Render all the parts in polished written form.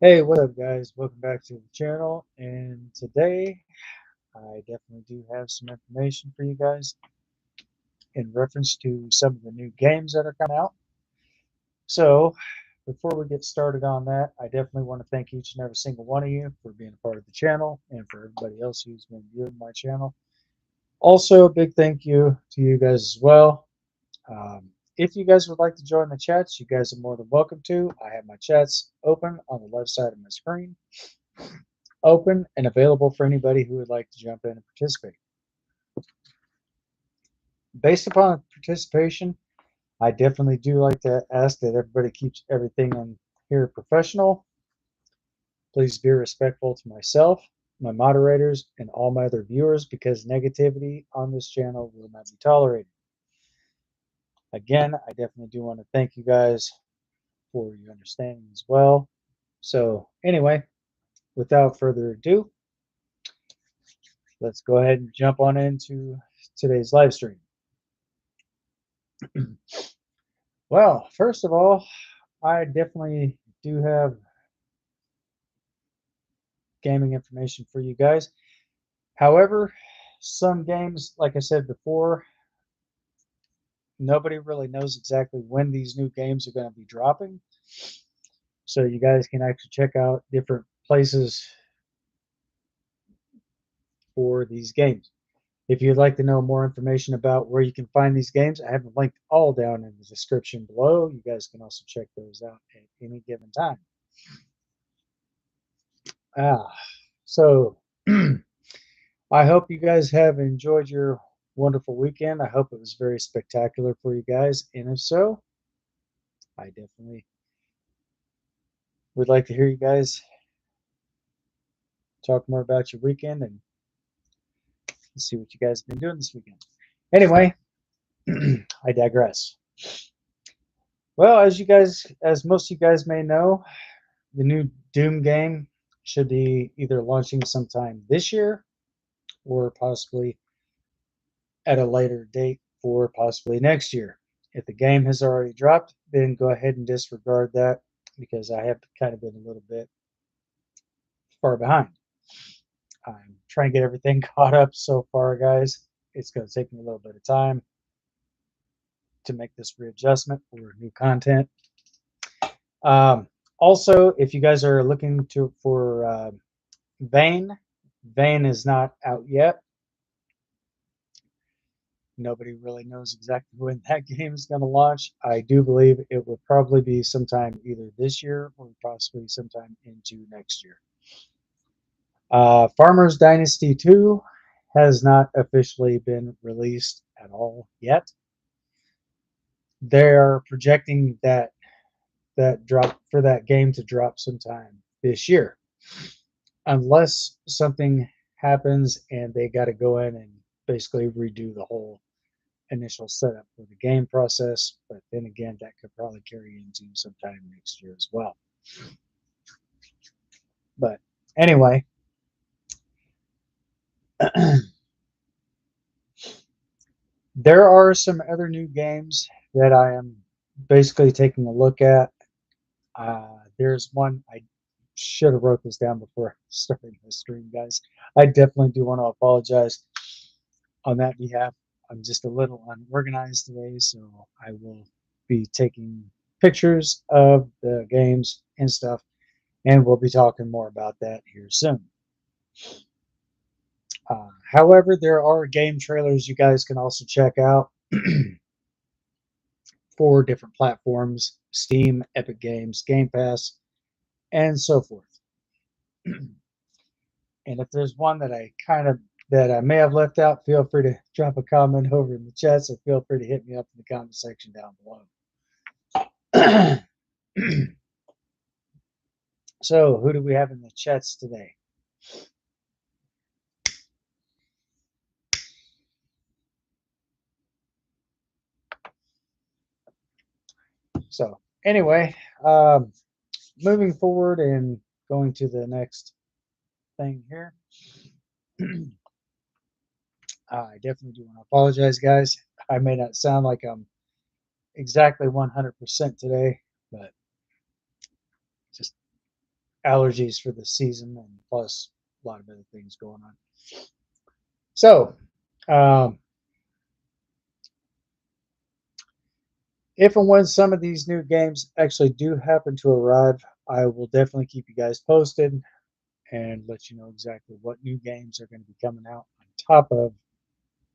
Hey, what's up, guys? Welcome back to the channel. And today, I definitely do have some information for you guys in reference to some of the new games that are coming out. So, before we get started on that, I definitely want to thank each and every single one of you for being a part of the channel and for everybody else who's been viewing my channel. Also, a big thank you to you guys as well. If you guys would like to join the chats, you guys are more than welcome to. I have my chats open on the left side of my screen, open and available for anybody who would like to jump in and participate. Based upon participation, I definitely do like to ask that everybody keeps everything in here professional. Please be respectful to myself, my moderators, and all my other viewers because negativity on this channel will not be tolerated. Again, I definitely do want to thank you guys for your understanding as well. So anyway, without further ado, let's go ahead and jump on into today's live stream. Well, first of all, I definitely do have gaming information for you guys. However, some games, like I said before, nobody really knows exactly when these new games are going to be dropping. So you guys can actually check out different places for these games. If you'd like to know more information about where you can find these games, I have them linked all down in the description below. You guys can also check those out at any given time. Ah, so I hope you guys have enjoyed your wonderful weekend. I hope it was very spectacular for you guys. And if so, I definitely would like to hear you guys talk more about your weekend and see what you guys have been doing this weekend. Anyway, I digress. Well, as most of you guys may know, the new Doom game should be either launching sometime this year or possibly at a later date for possibly next year. If the game has already dropped, then go ahead and disregard that because I have kind of been a little bit far behind. I'm trying to get everything caught up so far, guys. It's going to take me a little bit of time to make this readjustment for new content. Um, Also, if you guys are looking for Vane, Vane is not out yet. Nobody really knows exactly when that game is going to launch. I do believe it will probably be sometime either this year or possibly sometime into next year. Farmers Dynasty 2 has not officially been released at all yet. They are projecting that drop for that game to drop sometime this year, unless something happens and they got to go in and basically redo the whole initial setup for the game process. But then again, that could probably carry into sometime next year as well. But anyway, there are some other new games that I am basically taking a look at. There's one I should have wrote this down before starting the stream, guys. I definitely do want to apologize on that behalf. I'm just a little unorganized today, so I will be taking pictures of the games and stuff, and we'll be talking more about that here soon. However, there are game trailers you guys can also check out for different platforms: Steam, Epic Games, Game Pass, and so forth. And if there's one that I may have left out, feel free to drop a comment over in the chat. So feel free to hit me up in the comment section down below. So who do we have in the chats today? So anyway, moving forward and going to the next thing here. I definitely do want to apologize, guys. I may not sound like I'm exactly 100% today, but just allergies for the season and plus a lot of other things going on. So, um, if and when some of these new games actually do happen to arrive, I will definitely keep you guys posted and let you know exactly what new games are going to be coming out on top of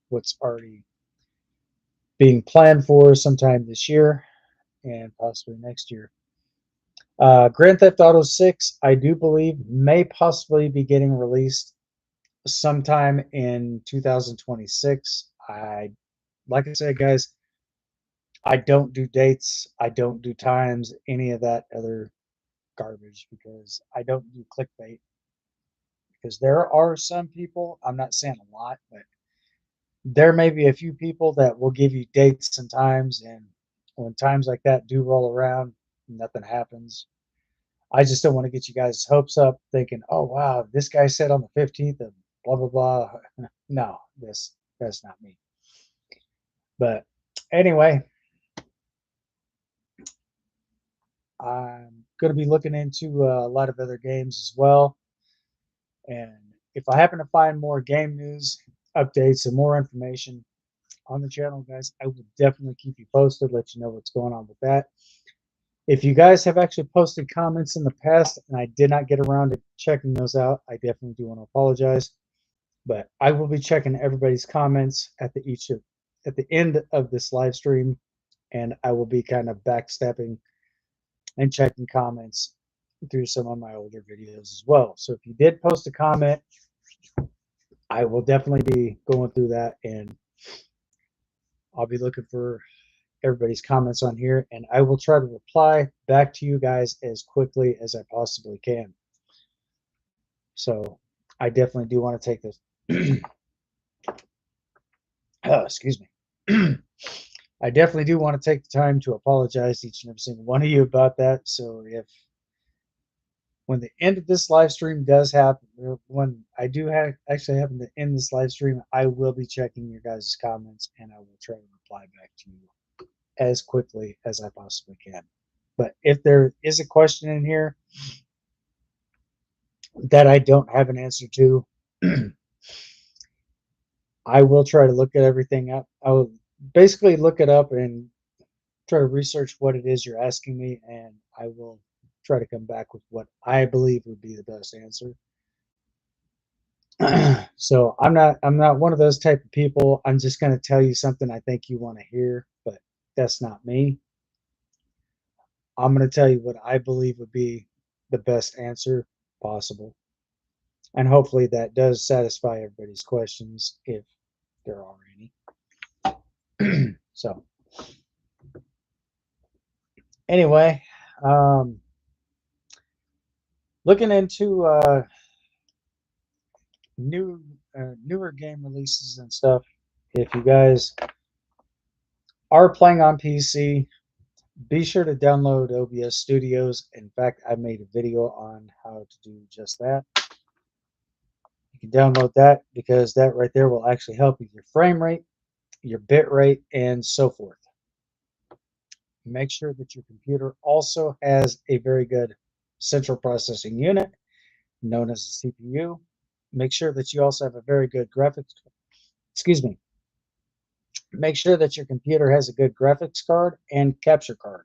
what's already being planned for sometime this year and possibly next year. Grand Theft Auto 6, I do believe, may possibly be getting released sometime in 2026. Like I said, guys, I don't do dates, I don't do times, any of that other garbage because I don't do clickbait. Because there are some people, I'm not saying a lot, but there may be a few people that will give you dates and times, and when times like that do roll around, nothing happens. I just don't want to get you guys' hopes up thinking, oh wow, this guy said on the 15th of blah blah blah. No, that's not me. But anyway, I'm going to be looking into a lot of other games as well. And if I happen to find more game news, updates, and more information on the channel, guys, I will definitely keep you posted, let you know what's going on with that. If you guys have actually posted comments in the past and I did not get around to checking those out, I definitely do want to apologize. But I will be checking everybody's comments at the end of this live stream, and I will be kind of backstepping and checking comments through some of my older videos as well. So if you did post a comment, I will definitely be going through that, and I'll be looking for everybody's comments on here, and I will try to reply back to you guys as quickly as I possibly can. So I definitely do want to take this. Oh, excuse me. I definitely do want to take the time to apologize to each and every single one of you about that. So if when the end of this live stream does happen, or when I do actually happen to end this live stream, I will be checking your guys' comments and I will try to reply back to you as quickly as I possibly can. But if there is a question in here that I don't have an answer to, I will try to look at everything up. I will basically look it up and try to research what it is you're asking me, and I will try to come back with what I believe would be the best answer. So I'm not one of those type of people. I'm just going to tell you something I think you want to hear, but that's not me. I'm going to tell you what I believe would be the best answer possible. And hopefully that does satisfy everybody's questions if there are any. So anyway, um, looking into newer game releases and stuff. If you guys are playing on PC, be sure to download OBS Studios. In fact, I made a video on how to do just that. You can download that because that right there will actually help with your frame rate, your bit rate, and so forth. Make sure that your computer also has a very good central processing unit known as a CPU. Make sure that you also have a very good excuse me, make sure that your computer has a good graphics card and capture card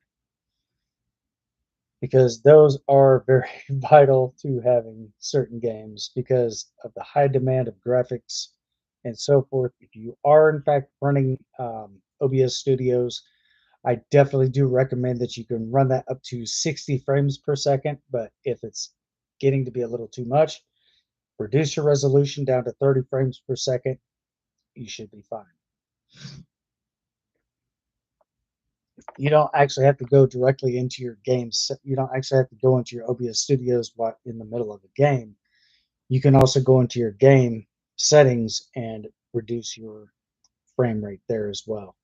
because those are very vital to having certain games because of the high demand of graphics and so forth. If you are in fact running OBS Studios, I definitely do recommend that you can run that up to 60 frames per second, but if it's getting to be a little too much, reduce your resolution down to 30 frames per second. You should be fine. You don't actually have to go directly into your games. You don't actually have to go into your OBS Studios while in the middle of a game. You can also go into your game settings and reduce your frame rate there as well.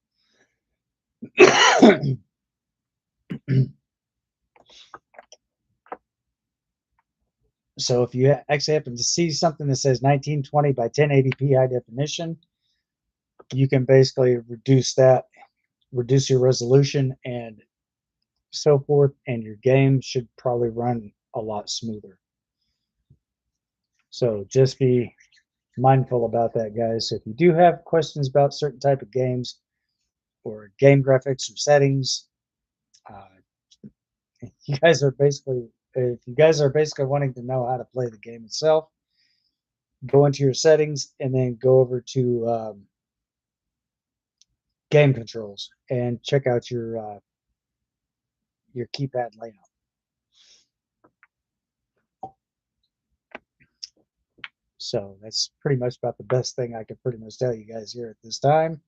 So if you actually happen to see something that says 1920 by 1080p high definition, you can basically reduce that reduce your resolution and so forth, and your game should probably run a lot smoother. So just be mindful about that, guys. So if you do have questions about certain type of games or game graphics or settings, uh, you guys are basically if you guys are basically wanting to know how to play the game itself, go into your settings and then go over to game controls and check out your keypad layout. So that's pretty much about the best thing I could pretty much tell you guys here at this time.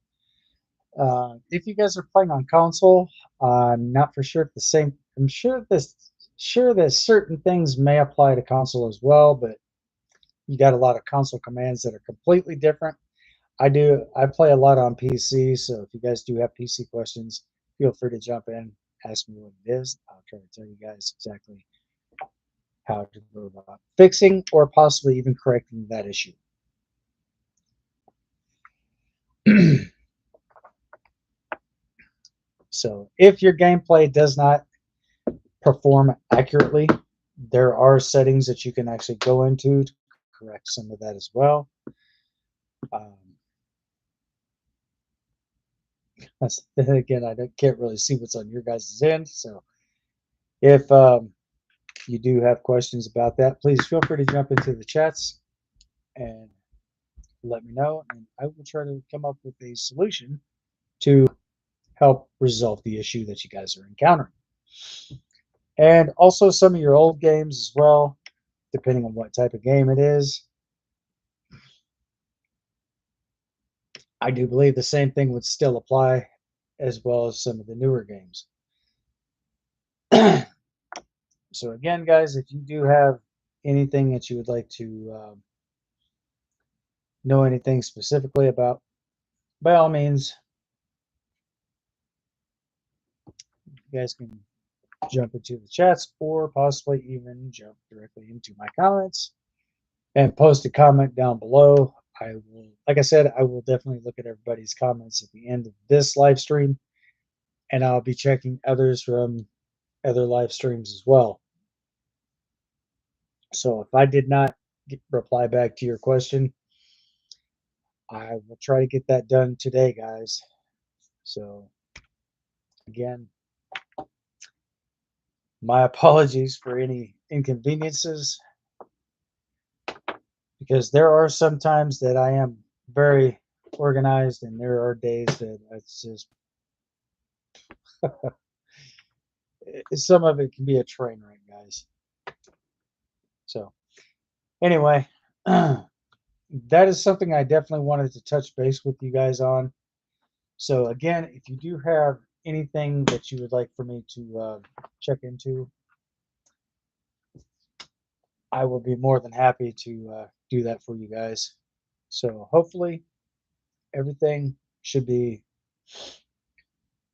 If you guys are playing on console, I'm not for sure if the same. I'm sure that certain things may apply to console as well, but you got a lot of console commands that are completely different. I play a lot on PC, so if you guys do have PC questions, feel free to jump in, ask me what it is. I'll try to tell you guys exactly how to go about fixing or possibly even correcting that issue. So if your gameplay does not perform accurately, there are settings that you can actually go into to correct some of that as well. Again, I can't really see what's on your guys' end, so if you do have questions about that, please feel free to jump into the chats and let me know, and I will try to come up with a solution to help resolve the issue that you guys are encountering. And also some of your old games as well, depending on what type of game it is. I do believe the same thing would still apply as well as some of the newer games. So again, guys, if you do have anything that you would like to know anything specifically about, by all means, you guys can jump into the chats or possibly even jump directly into my comments and post a comment down below. I will, like I said, I will definitely look at everybody's comments at the end of this live stream, and I'll be checking others from other live streams as well. So if I did not reply back to your question, I will try to get that done today, guys. So again, my apologies for any inconveniences, because there are some times that I am very organized and there are days that it's just some of it can be a train wreck, guys. So anyway, that is something I definitely wanted to touch base with you guys on. So again, if you do have anything that you would like for me to check into, I will be more than happy to do that for you guys. So hopefully everything should be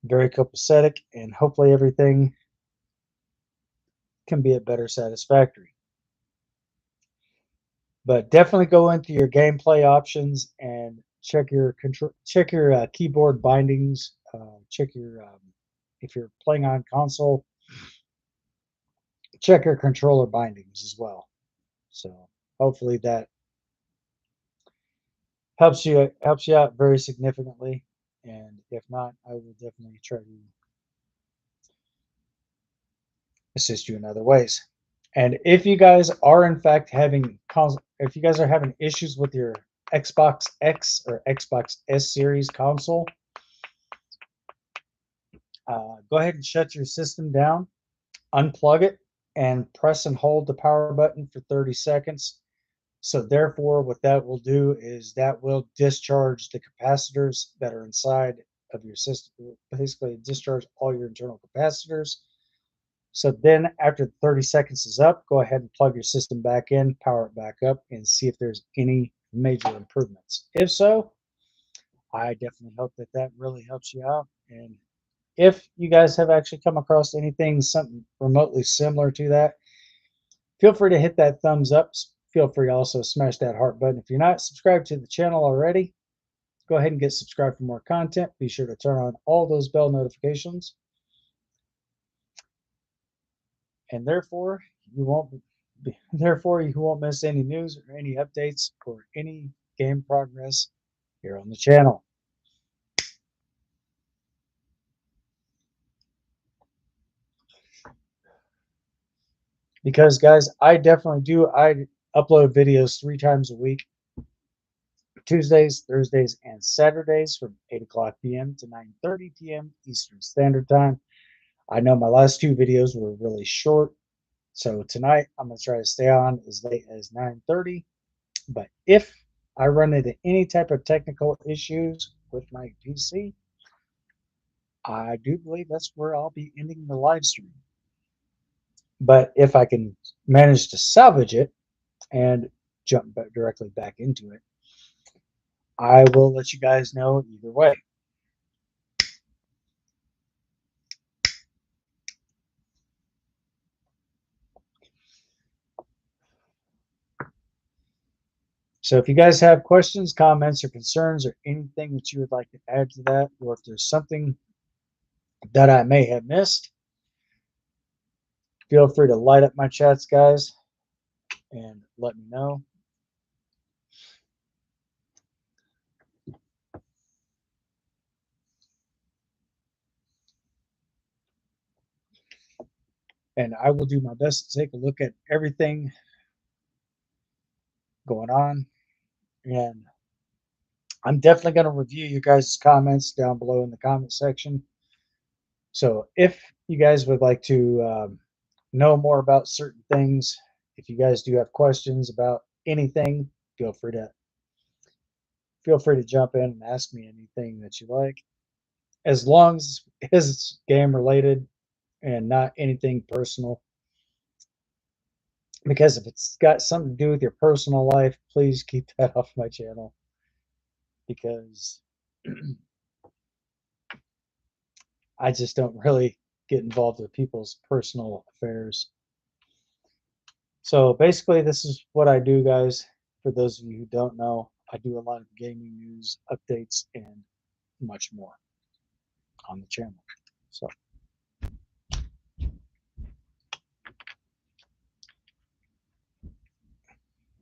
very copacetic, and hopefully everything can be a better satisfactory. But definitely go into your gameplay options and check your keyboard bindings. Check your if you're playing on console, check your controller bindings as well. So hopefully that helps you out very significantly. And if not, I will definitely try to assist you in other ways. And if you guys are in fact having if you guys are having issues with your Xbox X or Xbox S series console, go ahead and shut your system down, unplug it, and press and hold the power button for 30 seconds. So therefore, what that will do is that will discharge the capacitors that are inside of your system, basically discharge all your internal capacitors. So then after 30 seconds is up, go ahead and plug your system back in, power it back up, and see if there's any major improvements. If so, I definitely hope that that really helps you out. And if you guys have actually come across anything, something remotely similar to that, feel free to hit that thumbs up. Feel free to also smash that heart button. If you're not subscribed to the channel already, go ahead and get subscribed for more content. Be sure to turn on all those bell notifications. And therefore, you won't miss any news or any updates or any game progress here on the channel. Because guys, I upload videos 3 times a week. Tuesdays, Thursdays, and Saturdays from 8 o'clock p.m. to 9:30 p.m. Eastern Standard Time. I know my last 2 videos were really short, so tonight I'm going to try to stay on as late as 9:30. But if I run into any type of technical issues with my PC, I do believe that's where I'll be ending the live stream. But if I can manage to salvage it and jump directly back into it, I will let you guys know either way. So if you guys have questions, comments, or concerns, or anything that you would like to add to that, or if there's something that I may have missed, feel free to light up my chats, guys, and let me know. And I will do my best to take a look at everything going on. And I'm definitely going to review you guys' comments down below in the comment section. So if you guys would like to know more about certain things, if you guys do have questions about anything, feel free to jump in and ask me anything that you like, as long as it's game related and not anything personal. Because if it's got something to do with your personal life, please keep that off my channel, because I just don't really get involved with people's personal affairs. So basically, this is what I do, guys. For those of you who don't know, I do a lot of gaming news, updates, and much more on the channel. So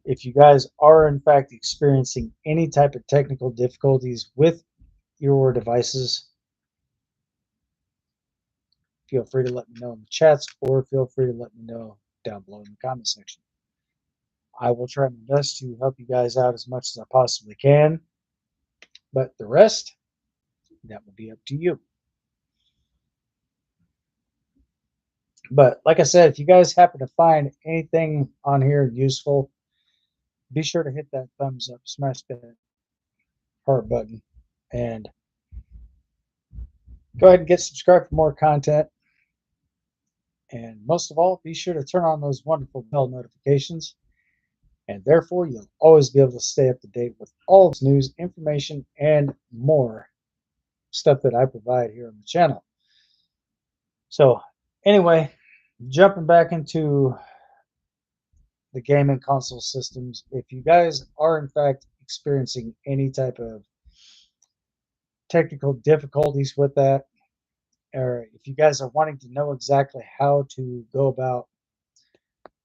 if you guys are in fact experiencing any type of technical difficulties with your devices, feel free to let me know in the chats, or feel free to let me know down below in the comment section. I will try my best to help you guys out as much as I possibly can, but the rest, that will be up to you. But like I said, if you guys happen to find anything on here useful, be sure to hit that thumbs up, smash that heart button, and go ahead and get subscribed for more content. And most of all, be sure to turn on those wonderful bell notifications, and therefore you'll always be able to stay up to date with all this news, information, and more stuff that I provide here on the channel. So anyway, jumping back into the gaming console systems, if you guys are in fact experiencing any type of technical difficulties with that, or if you guys are wanting to know exactly how to go about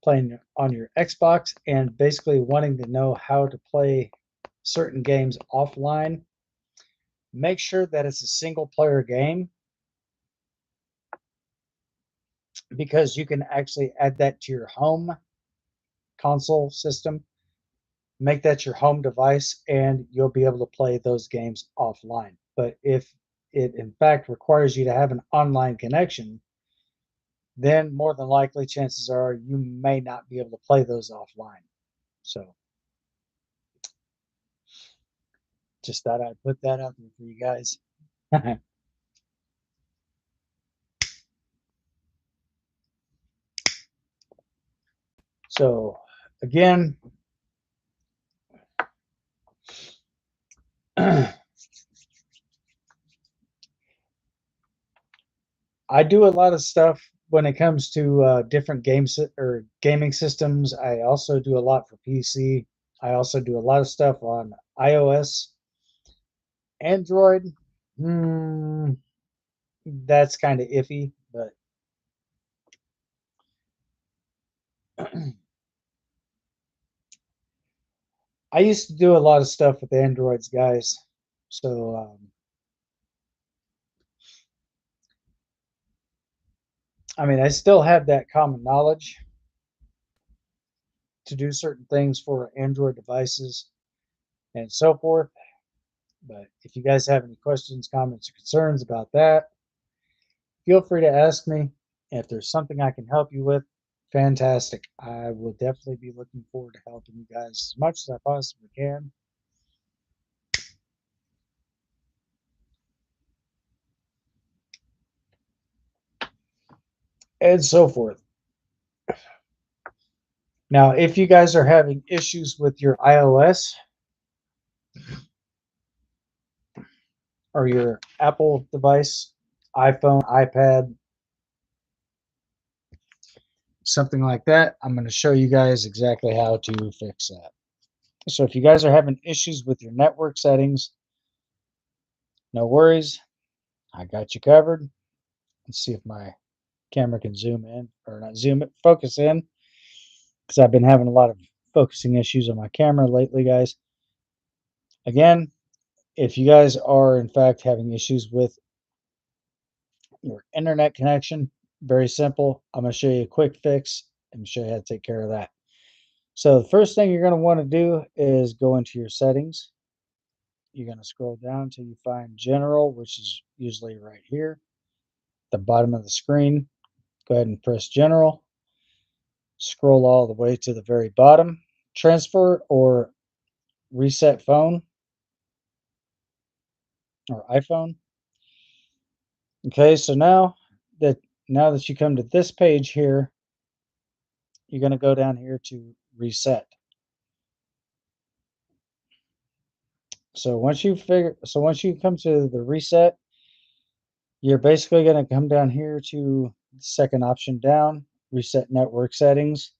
playing on your Xbox and basically wanting to know how to play certain games offline, make sure that it's a single player game, because you can actually add that to your home console system, make that your home device, and you'll be able to play those games offline. But if it in fact requires you to have an online connection, then more than likely chances are you may not be able to play those offline. So just thought I'd put that out there for you guys. So again, I do a lot of stuff when it comes to different games or gaming systems. I also do a lot for PC. I also do a lot of stuff on iOS, Android, that's kind of iffy, but I used to do a lot of stuff with Androids, guys. So, I mean, I still have that common knowledge to do certain things for Android devices and so forth. But if you guys have any questions, comments, or concerns about that, feel free to ask me. If there's something I can help you with, fantastic. I will definitely be looking forward to helping you guys as much as I possibly can. And so forth. Now, if you guys are having issues with your iOS or your Apple device, iPhone, iPad, something like that, I'm going to show you guys exactly how to fix that. So if you guys are having issues with your network settings, no worries. I got you covered. Let's see if my camera can zoom in, or not zoom it, focus in, because I've been having a lot of focusing issues on my camera lately, guys. Again, if you guys are in fact having issues with your internet connection, very simple. I'm going to show you a quick fix and show you how to take care of that. So the first thing you're going to want to do is go into your settings. You're going to scroll down until you find general, which is usually right here, the bottom of the screen. Go ahead and press general. Scroll all the way to the very bottom. Transfer or reset phone or iPhone. Okay, so now that you come to this page here, you're going to go down here to reset. So once you come to the reset, you're basically going to come down here to the second option down, reset network settings.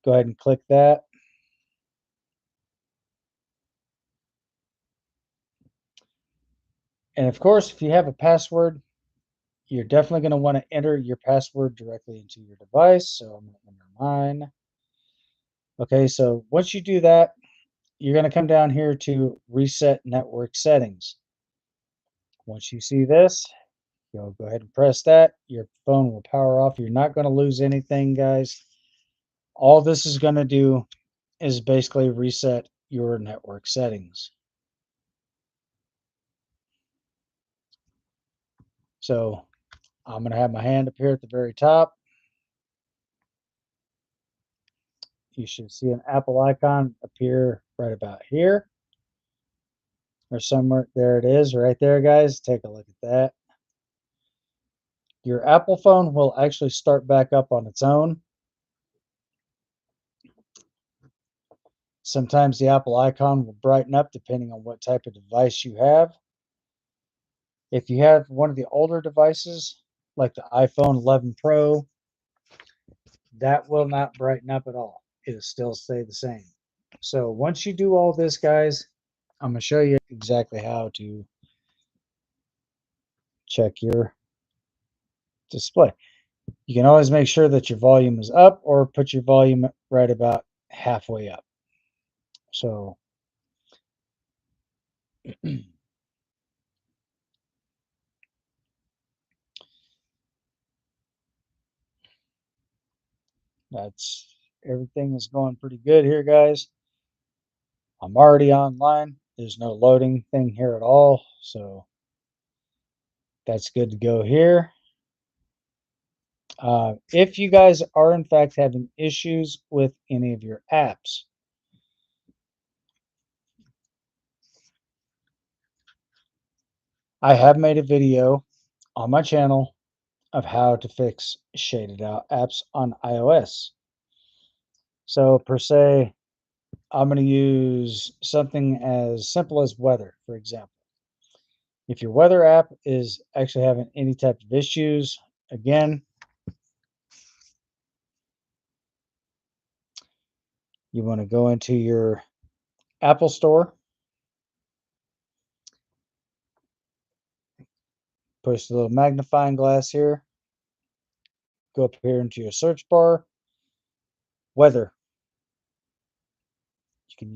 Go ahead and click that. And of course, if you have a password, you're definitely going to want to enter your password directly into your device. So I'm going to enter mine. Okay, so once you do that, you're going to come down here to reset network settings. Once you see this, you'll go ahead and press that. Your phone will power off. You're not going to lose anything, guys. All this is going to do is basically reset your network settings. So I'm going to have my hand up here at the very top. You should see an Apple icon appear right about here or somewhere. There it is right there, guys. Take a look at that. Your Apple phone will actually start back up on its own. Sometimes the Apple icon will brighten up depending on what type of device you have. If you have one of the older devices, like the iPhone 11 Pro, that will not brighten up at all. It'll still stay the same. So once you do all this, guys, I'm going to show you exactly how to check your display. You can always make sure that your volume is up or put your volume right about halfway up. So that's everything is going pretty good here, guys. I'm already online. There's no loading thing here at all. So that's good to go here. If you guys are in fact having issues with any of your apps, I have made a video on my channel of how to fix shaded out apps on iOS. So per se, I'm going to use something as simple as weather, for example. If your weather app is actually having any type of issues, again, you want to go into your Apple Store. push the little magnifying glass here. Go up here into your search bar. Weather. You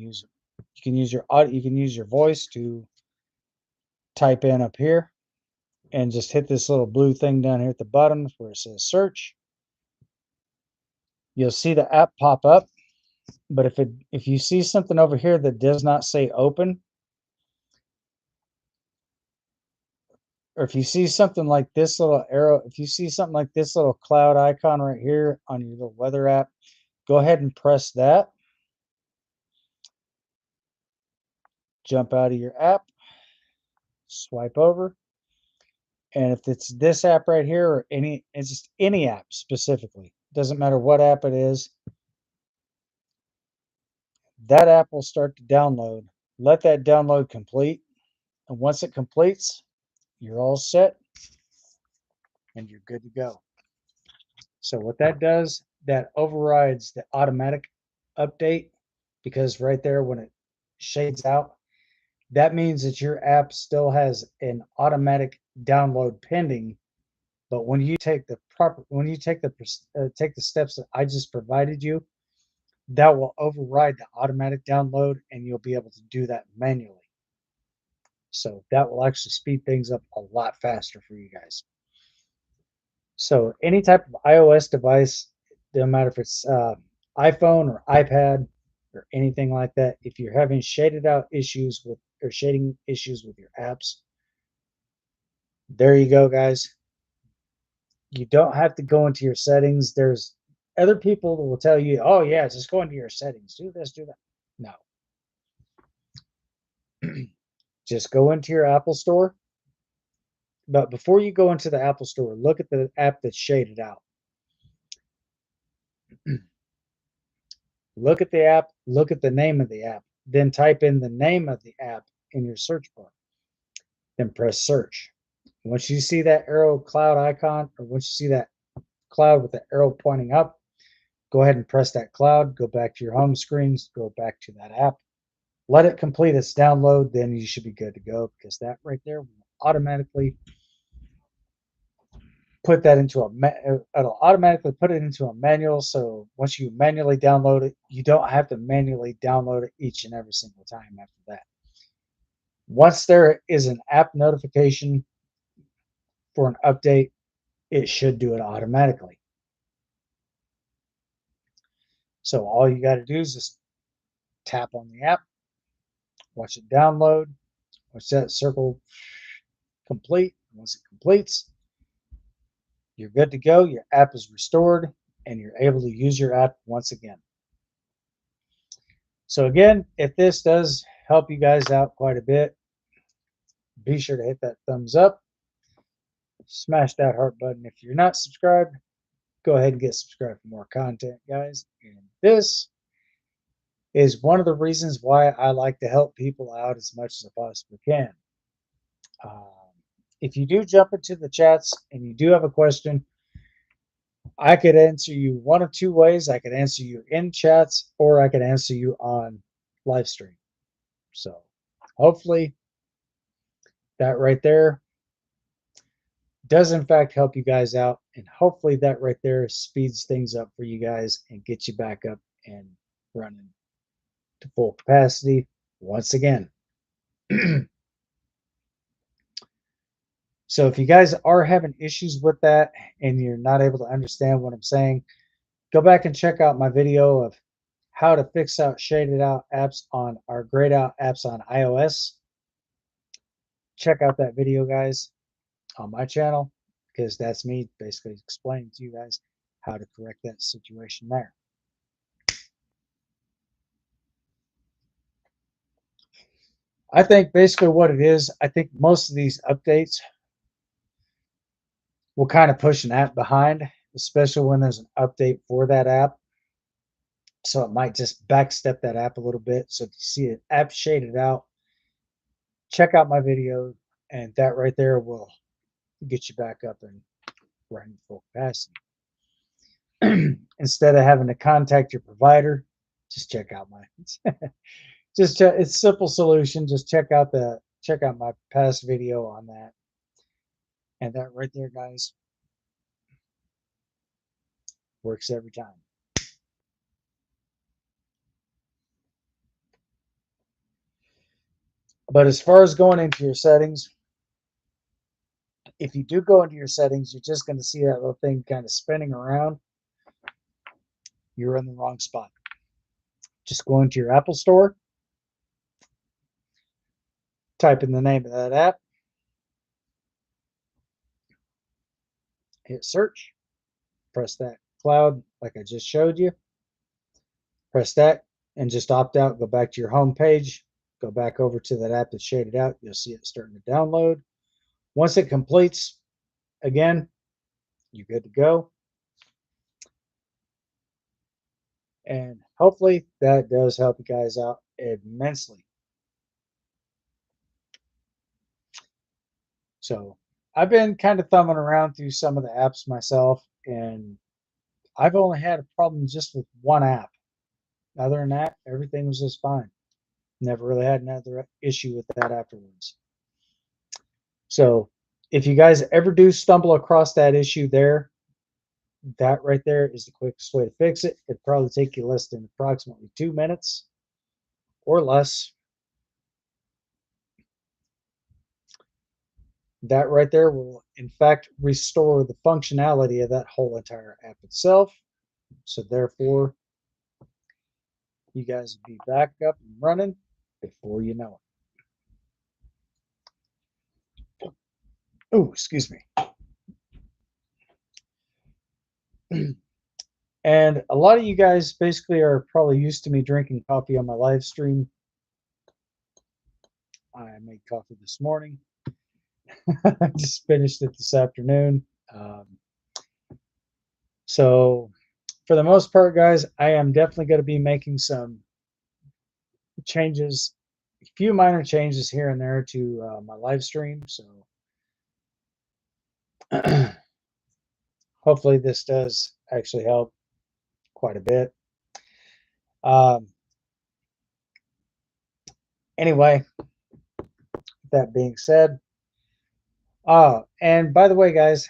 can use your audio, you can use your voice to type in up here and just hit this little blue thing down here at the bottom where it says search. You'll see the app pop up, but if you see something over here that does not say open, or if you see something like this little arrow, if you see something like this little cloud icon right here on your little weather app, go ahead and press that. Jump out of your app, swipe over, and if it's this app right here or it's just any app specifically, doesn't matter what app it is, that app will start to download. Let that download complete, and once it completes, you're all set and you're good to go. So what that does, that overrides the automatic update, because right there when it shades out, that means that your app still has an automatic download pending. But when you take the take the steps that I just provided you, that will override the automatic download, and you'll be able to do that manually. So that will actually speed things up a lot faster for you guys. So any type of iOS device, no matter if it's iPhone or iPad or anything like that, if you're having shading issues with your apps, there you go, guys. You don't have to go into your settings. There's other people that will tell you, oh yeah, just go into your settings, do this, do that. No. Just go into your Apple Store. But before you go into the Apple Store, look at the app that's shaded out. Look at the app, look at the name of the app, then type in the name of the app in your search bar. Then press search. Once you see that arrow cloud icon, or once you see that cloud with the arrow pointing up, go ahead and press that cloud, go back to your home screens, go back to that app. Let it complete its download, then you should be good to go, because that right there will automatically put that into it'll automatically put it into a manual. So once you manually download it, you don't have to manually download it each and every single time after that. Once there is an app notification for an update, it should do it automatically. So all you got to do is just tap on the app, watch it download, watch that circle complete. Once it completes, you're good to go. Your app is restored, and you're able to use your app once again. So again, if this does help you guys out quite a bit, be sure to hit that thumbs up. Smash that heart button. If you're not subscribed, go ahead and get subscribed for more content, guys. And this is one of the reasons why I like to help people out as much as I possibly can. If you do jump into the chats and you do have a question, I could answer you one of two ways. I could answer you in chats, or I could answer you on live stream. So hopefully that right there does in fact help you guys out, and hopefully that right there speeds things up for you guys and gets you back up and running to full capacity once again. So if you guys are having issues with that and you're not able to understand what I'm saying, go back and check out my video of how to fix out shaded out apps on our grayed out apps on iOS. Check out that video, guys, on my channel, because that's me basically explaining to you guys how to correct that situation there. I think basically what it is, I think most of these updates will kind of push an app behind, especially when there's an update for that app. So it might just backstep that app a little bit. So if you see an app shaded out, check out my video, and that right there will get you back up and running full capacity. Instead of having to contact your provider, just check out my it's a simple solution. Just check out my past video on that, And that right there, guys, works every time. But as far as going into your settings, if you do go into your settings, you're just going to see that little thing kind of spinning around. You're in the wrong spot. Just go into your Apple Store, type in the name of that app, hit search, press that cloud like I just showed you, press that, and just opt out. Go back to your home page, go back over to that app that's shaded out. You'll see it starting to download. Once it completes, again, you're good to go. And hopefully that does help you guys out immensely. So I've been kind of thumbing around through some of the apps myself, and I've only had a problem just with one app. Other than that, everything was just fine. Never really had another issue with that afterwards. So if you guys ever do stumble across that issue there, that right there is the quickest way to fix it. It'd probably take you less than approximately 2 minutes or less. That right there will, in fact, restore the functionality of that whole entire app itself. So therefore, you guys will be back up and running before you know it. Oh, excuse me. And a lot of you guys basically are probably used to me drinking coffee on my live stream. I made coffee this morning. I just finished it this afternoon. Um, so for the most part, guys, I am definitely going to be making some changes, a few minor changes here and there to my live stream. So hopefully this does actually help quite a bit. Um, anyway, that being said, and by the way, guys,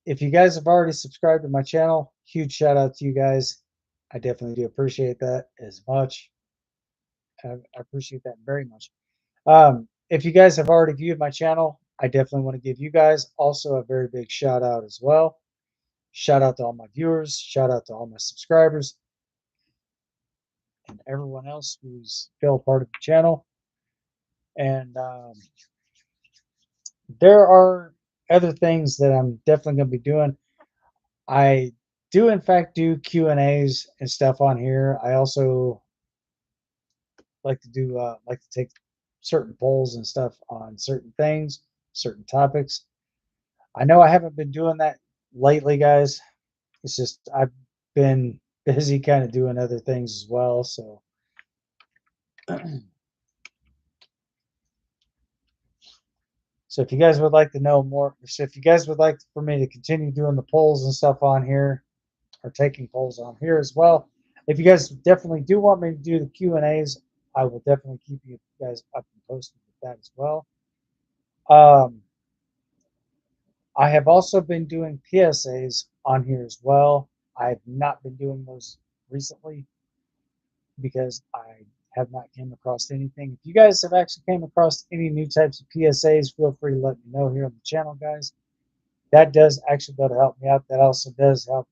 if you guys have already subscribed to my channel, huge shout out to you guys. I definitely do appreciate that as much. I appreciate that very much. If you guys have already viewed my channel, I definitely want to give you guys also a very big shout out as well. Shout out to all my viewers, shout out to all my subscribers, and everyone else who's still a part of the channel. And there are other things that I'm definitely going to be doing. I do, in fact, do Q&As and stuff on here. I also like to take certain polls and stuff on certain things, certain topics. I know I haven't been doing that lately, guys. It's just I've been busy kind of doing other things as well. So so if you guys would like to know more, so if you guys would like for me to continue doing the polls and stuff on here, or taking polls on here as well, if you guys definitely do want me to do the Q&As, I will definitely keep you guys up and posted with that as well. I have also been doing PSAs on here as well. I have not been doing those recently because I have not came across anything. If you guys have actually came across any new types of PSAs, feel free to let me know here on the channel, guys. That does actually go to help me out. That also does help.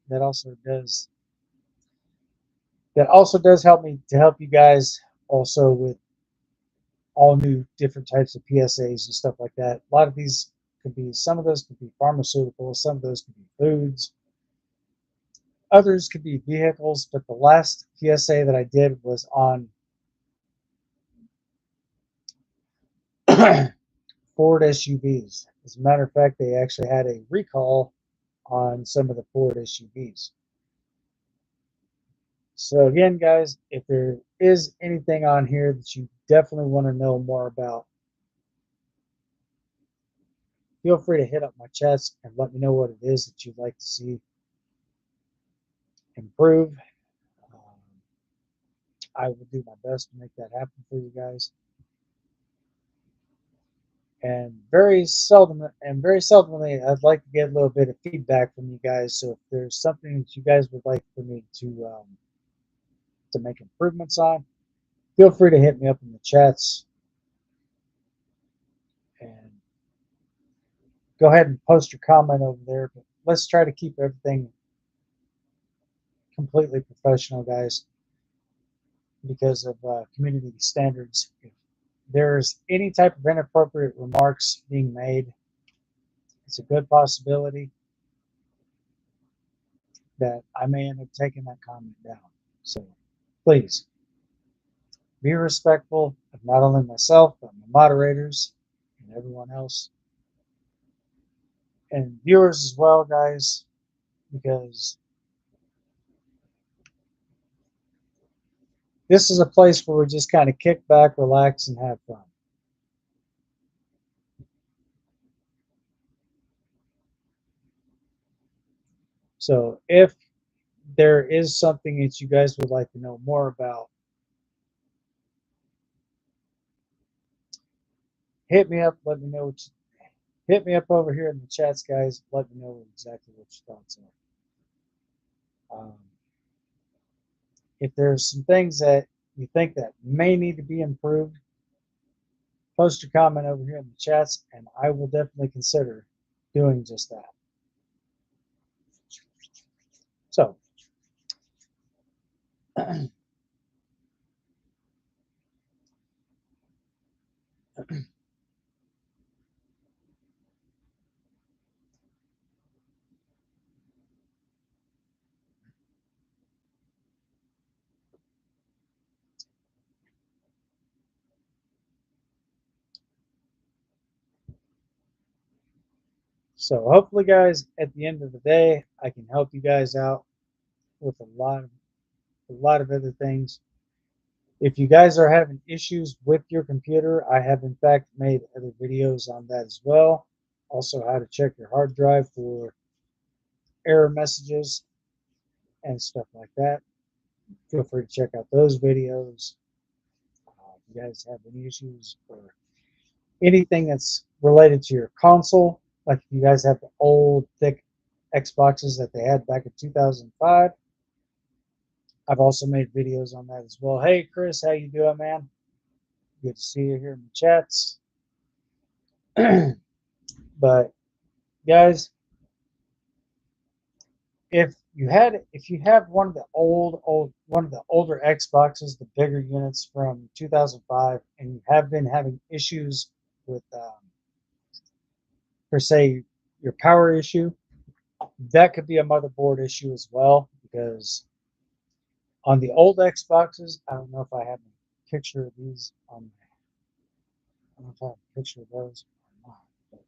That also does. That also does help me to help you guys also with all new different types of PSAs and stuff like that. A lot of these could be, some of those could be pharmaceuticals, some of those could be foods, others could be vehicles. But the last PSA that I did was on Ford SUVs. As a matter of fact, they actually had a recall on some of the Ford SUVs. So again, guys, if there is anything on here that you definitely want to know more about, feel free to hit up my chats and let me know what it is that you'd like to see improve. Um, I will do my best to make that happen for you guys. And very seldomly, I'd like to get a little bit of feedback from you guys. So if there's something that you guys would like for me to make improvements on, feel free to hit me up in the chats and go ahead and post your comment over there. But let's try to keep everything completely professional, guys, because of community standards. If there's any type of inappropriate remarks being made, it's a good possibility that I may end up taking that comment down. So please be respectful of not only myself, but my moderators and everyone else and viewers as well, guys, because this is a place where we just kind of kick back, relax, and have fun. So if there is something that you guys would like to know more about, hit me up. Let me know. Hit me up over here in the chats, guys. Let me know exactly what your thoughts are. If there's some things that you think that may need to be improved, post your comment over here in the chats, and I will definitely consider doing just that. So, so hopefully, guys, at the end of the day, I can help you guys out with a lot of other things. If you guys are having issues with your computer, I have in fact made other videos on that as well. Also, how to check your hard drive for error messages and stuff like that. Feel free to check out those videos. If you guys have any issues or anything that's related to your console, like if you guys have the old thick Xboxes that they had back in 2005, I've also made videos on that as well. Hey Chris, how you doing, man? Good to see you here in the chats. But guys, if you have one of the one of the older Xboxes, the bigger units from 2005, and you have been having issues with per se your power issue, that could be a motherboard issue as well, because on the old Xboxes, I don't know if I have a picture of these on I don't know if I have a picture of those or not, but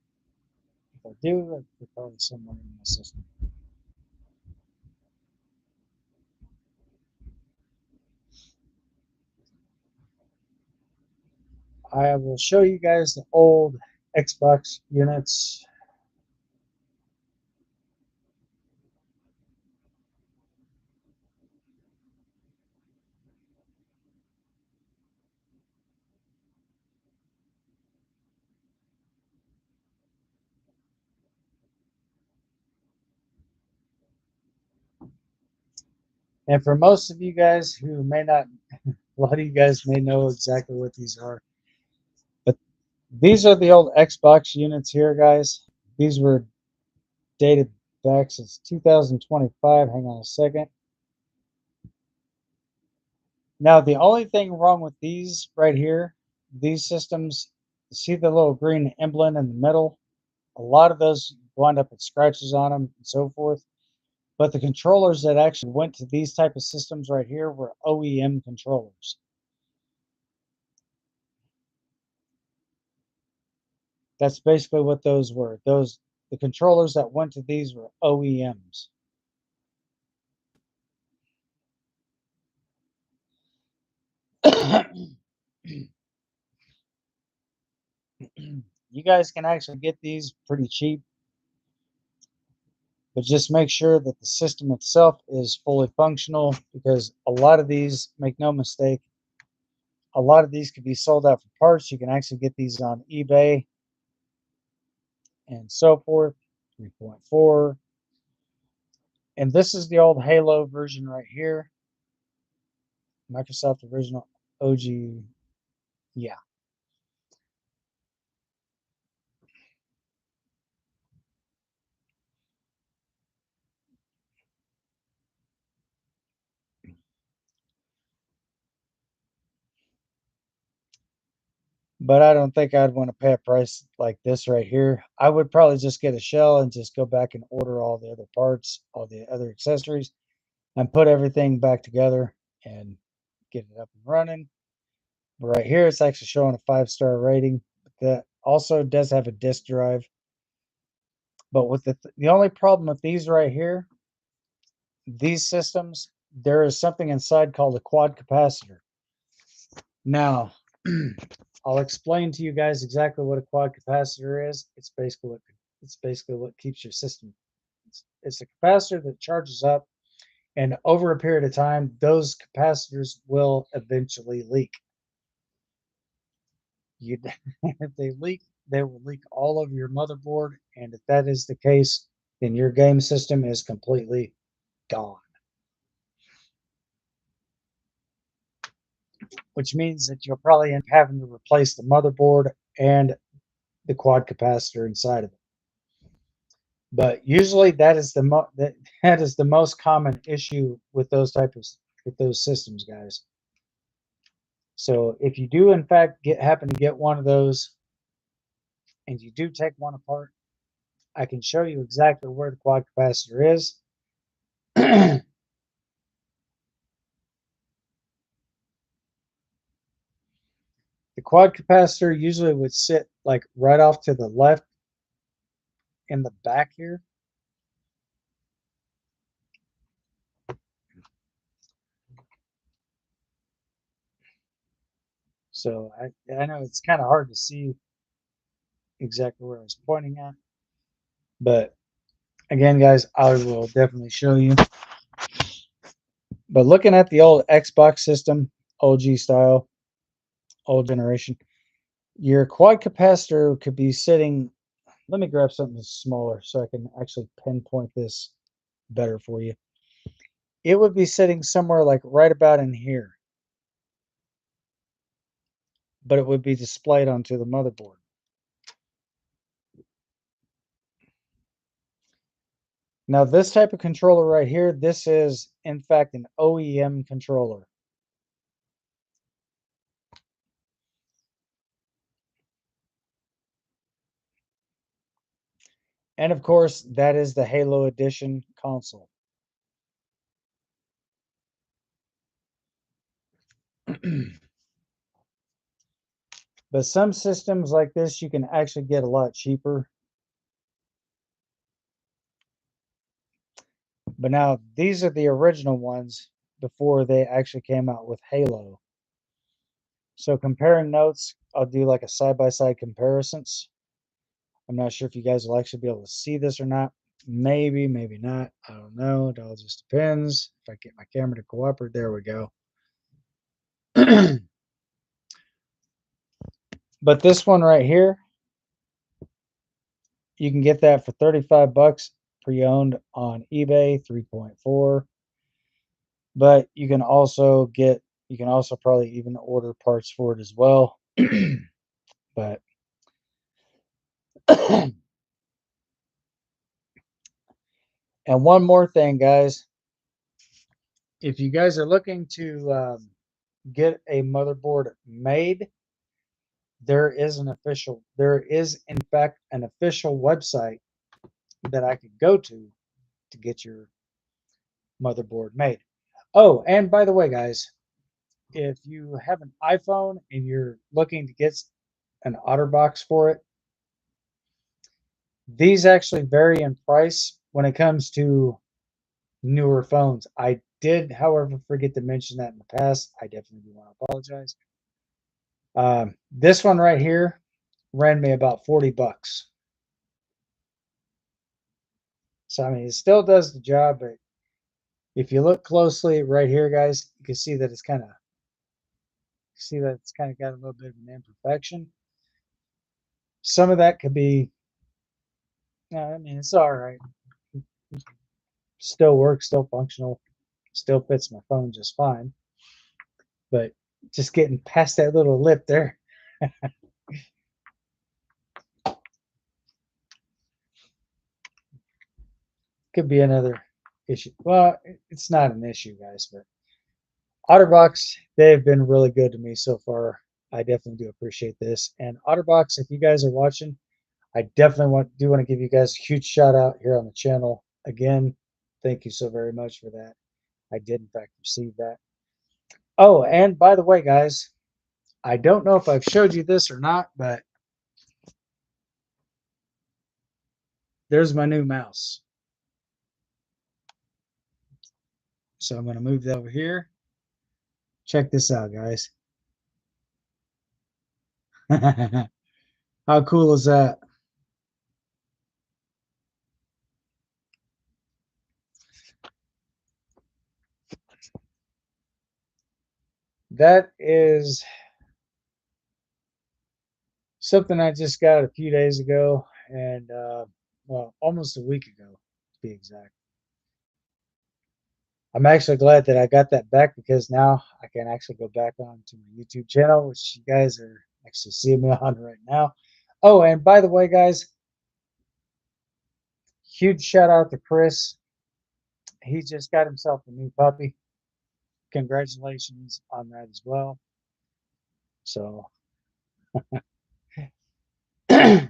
if I do, they're probably somewhere in my system. I will show you guys the old Xbox units. And for most of you guys who may not, a lot of you guys may know exactly what these are, but these are the old Xbox units here, guys. These were dated back since 2025. Hang on a second. Now, the only thing wrong with these right here, these systems, see the little green emblem in the middle? A lot of those wind up with scratches on them and so forth. But the controllers that actually went to these type of systems right here were OEM controllers. That's basically what those were. The controllers that went to these were OEMs. You guys can actually get these pretty cheap, but just make sure that the system itself is fully functional, because a lot of these, make no mistake, a lot of these could be sold out for parts. You can actually get these on eBay and so forth. 3.4. And this is the old Halo version right here. Microsoft original OG. Yeah. But I don't think I'd want to pay a price like this right here. I would probably just get a shell and just go back and order all the other parts, all the other accessories, and put everything back together and get it up and running. But right here, it's actually showing a 5-star rating. That also does have a disk drive. But with the only problem with these right here, these systems, there is something inside called a quad capacitor. Now, I'll explain to you guys exactly what a quad capacitor is. It's basically what keeps your system. It's a capacitor that charges up, and over a period of time, those capacitors will eventually leak. You, if they leak, they will leak all over your motherboard, and if that is the case, then your game system is completely gone. Which means that you'll probably end up having to replace the motherboard and the quad capacitor inside of it. But usually that is that is the most common issue with those systems, guys. So if you do in fact happen to get one of those and you do take one apart, I can show you exactly where the quad capacitor is. The quad capacitor usually would sit like right off to the left in the back here. So I know it's kind of hard to see exactly where I was pointing at, but again, guys, I will definitely show you. But looking at the old Xbox system, OG style, old generation, your quad capacitor could be sitting. Let me grab something smaller so I can actually pinpoint this better for you. It would be sitting somewhere like right about in here, but it would be displayed onto the motherboard. Now, this type of controller right here, this is in fact an OEM controller. And of course, that is the Halo Edition console. But some systems like this you can actually get a lot cheaper. But now these are the original ones before they actually came out with Halo. So comparing notes, I'll do like a side-by-side comparisons. I'm not sure if you guys will actually be able to see this or not. Maybe, maybe not. I don't know. It all just depends. If I get my camera to cooperate, there we go. But this one right here, you can get that for 35 bucks pre-owned on eBay, 3.4. But you can also probably even order parts for it as well. But and one more thing, guys, if you guys are looking to get a motherboard made, there is in fact an official website that I could go to get your motherboard made. Oh, and by the way, guys, if you have an iPhone and you're looking to get an OtterBox for it, these actually vary in price when it comes to newer phones. I did, however, forget to mention that in the past. I definitely do want to apologize. This one right here ran me about 40 bucks. So, I mean, it still does the job, but if you look closely right here, guys, you can see that it's kind of got a little bit of an imperfection. Some of that could be I mean, it's all right. Still works, still functional, still fits my phone just fine. But just getting past that little lip there could be another issue. Well, it's not an issue, guys, but OtterBox, they've been really good to me so far. I definitely do appreciate this. And OtterBox, if you guys are watching, I definitely want to give you guys a huge shout out here on the channel. Again, thank you so very much for that. I did in fact receive that. Oh, and by the way, guys, I don't know if I've showed you this or not, but there's my new mouse. So I'm going to move that over here. Check this out, guys. How cool is that? That is something I just got a few days ago, and well, almost a week ago, to be exact. I'm actually glad that I got that back because now I can actually go back on to my YouTube channel, which you guys are actually seeing me on right now. Oh, and by the way, guys, huge shout out to Chris. He just got himself a new puppy. Congratulations on that as well. So I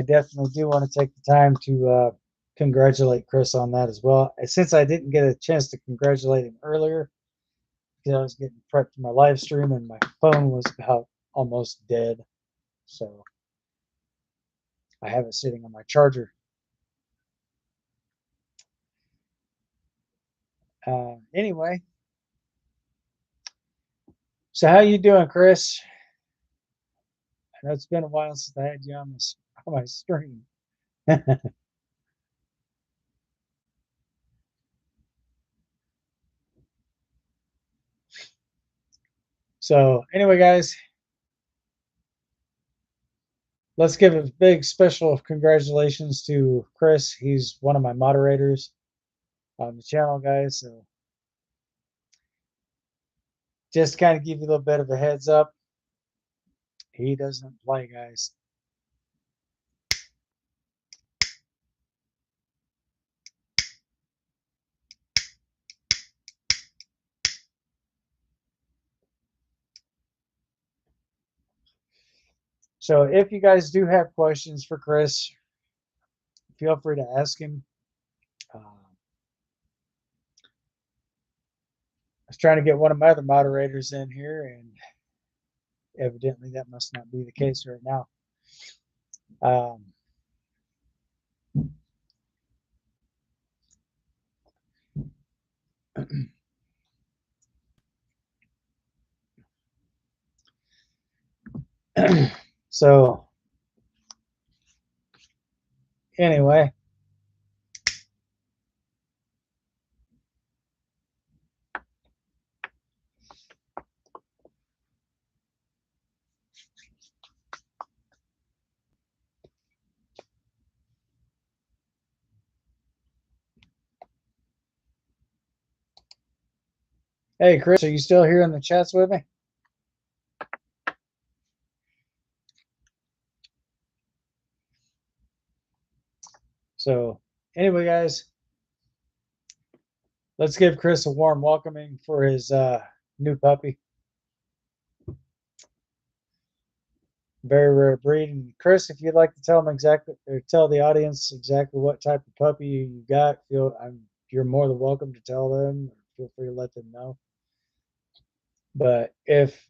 definitely do want to take the time to congratulate Chris on that as well. Since I didn't get a chance to congratulate him earlier, because I was getting prepped for my live stream and my phone was about almost dead. So I have it sitting on my charger. Anyway, so how you doing, Chris? I know it's been a while since I had you on this on my stream. So anyway, guys, let's give a big special congratulations to Chris. He's one of my moderators on the channel, guys. So just kind of give you a little bit of a heads up. He doesn't play, guys. So if you guys do have questions for Chris, feel free to ask him. I was trying to get one of my other moderators in here, and evidently that must not be the case right now. Um, so anyway, hey Chris, are you still here in the chats with me? So anyway, guys, let's give Chris a warm welcoming for his new puppy. Very rare breed. And Chris, if you'd like to tell them exactly, or tell the audience exactly what type of puppy you got, you're more than welcome to tell them. Feel free to let them know. But if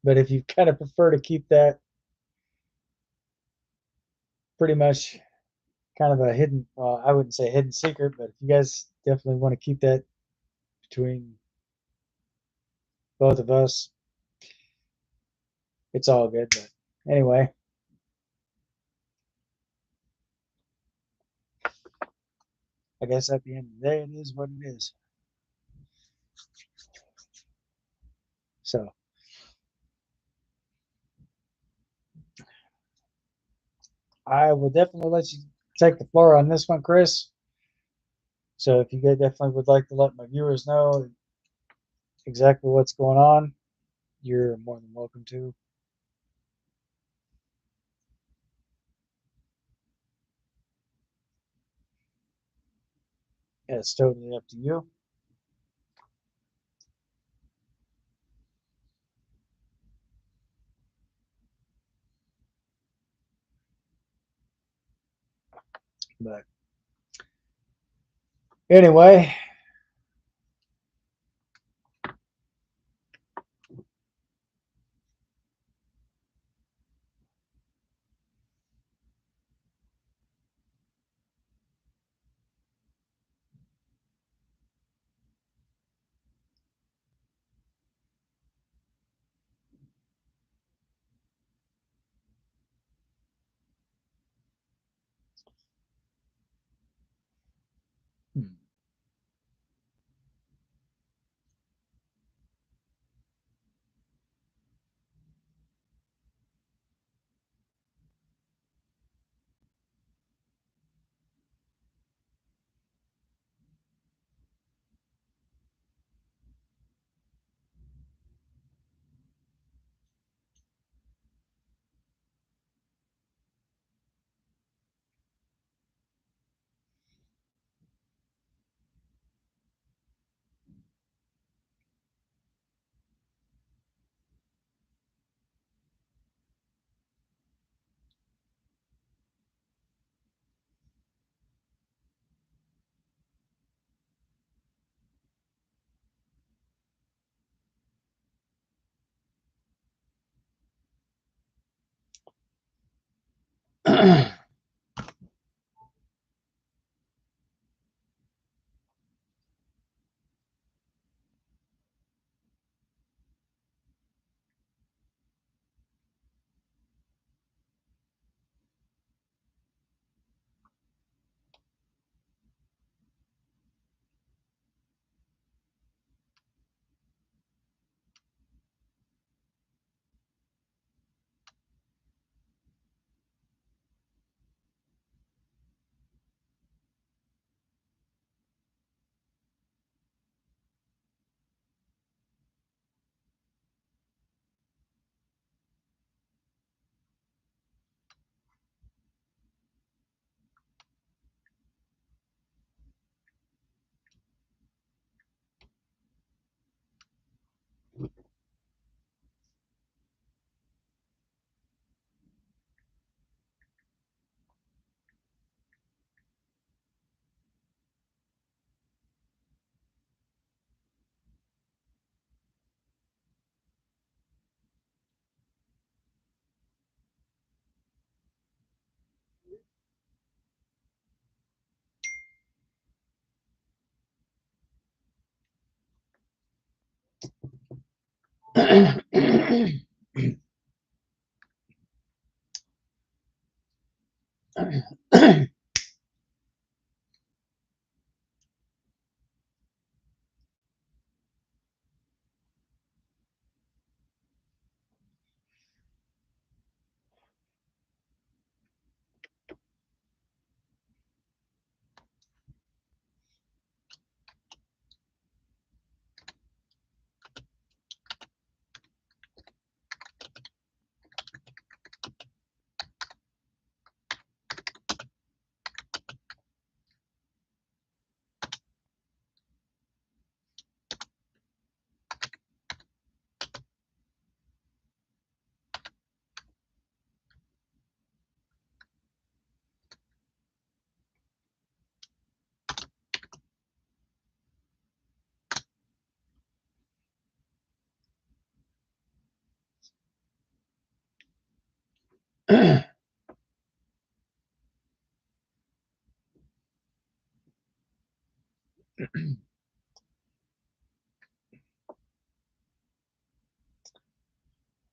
you kind of prefer to keep that pretty much kind of a hidden, well, I wouldn't say hidden secret, but if you guys definitely want to keep that between both of us, it's all good. But anyway, I guess at the end of the day, it is what it is. So I will definitely let you take the floor on this one, Chris. So if you guys definitely would like to let my viewers know exactly what's going on, you're more than welcome to. It's totally up to you. But anyway,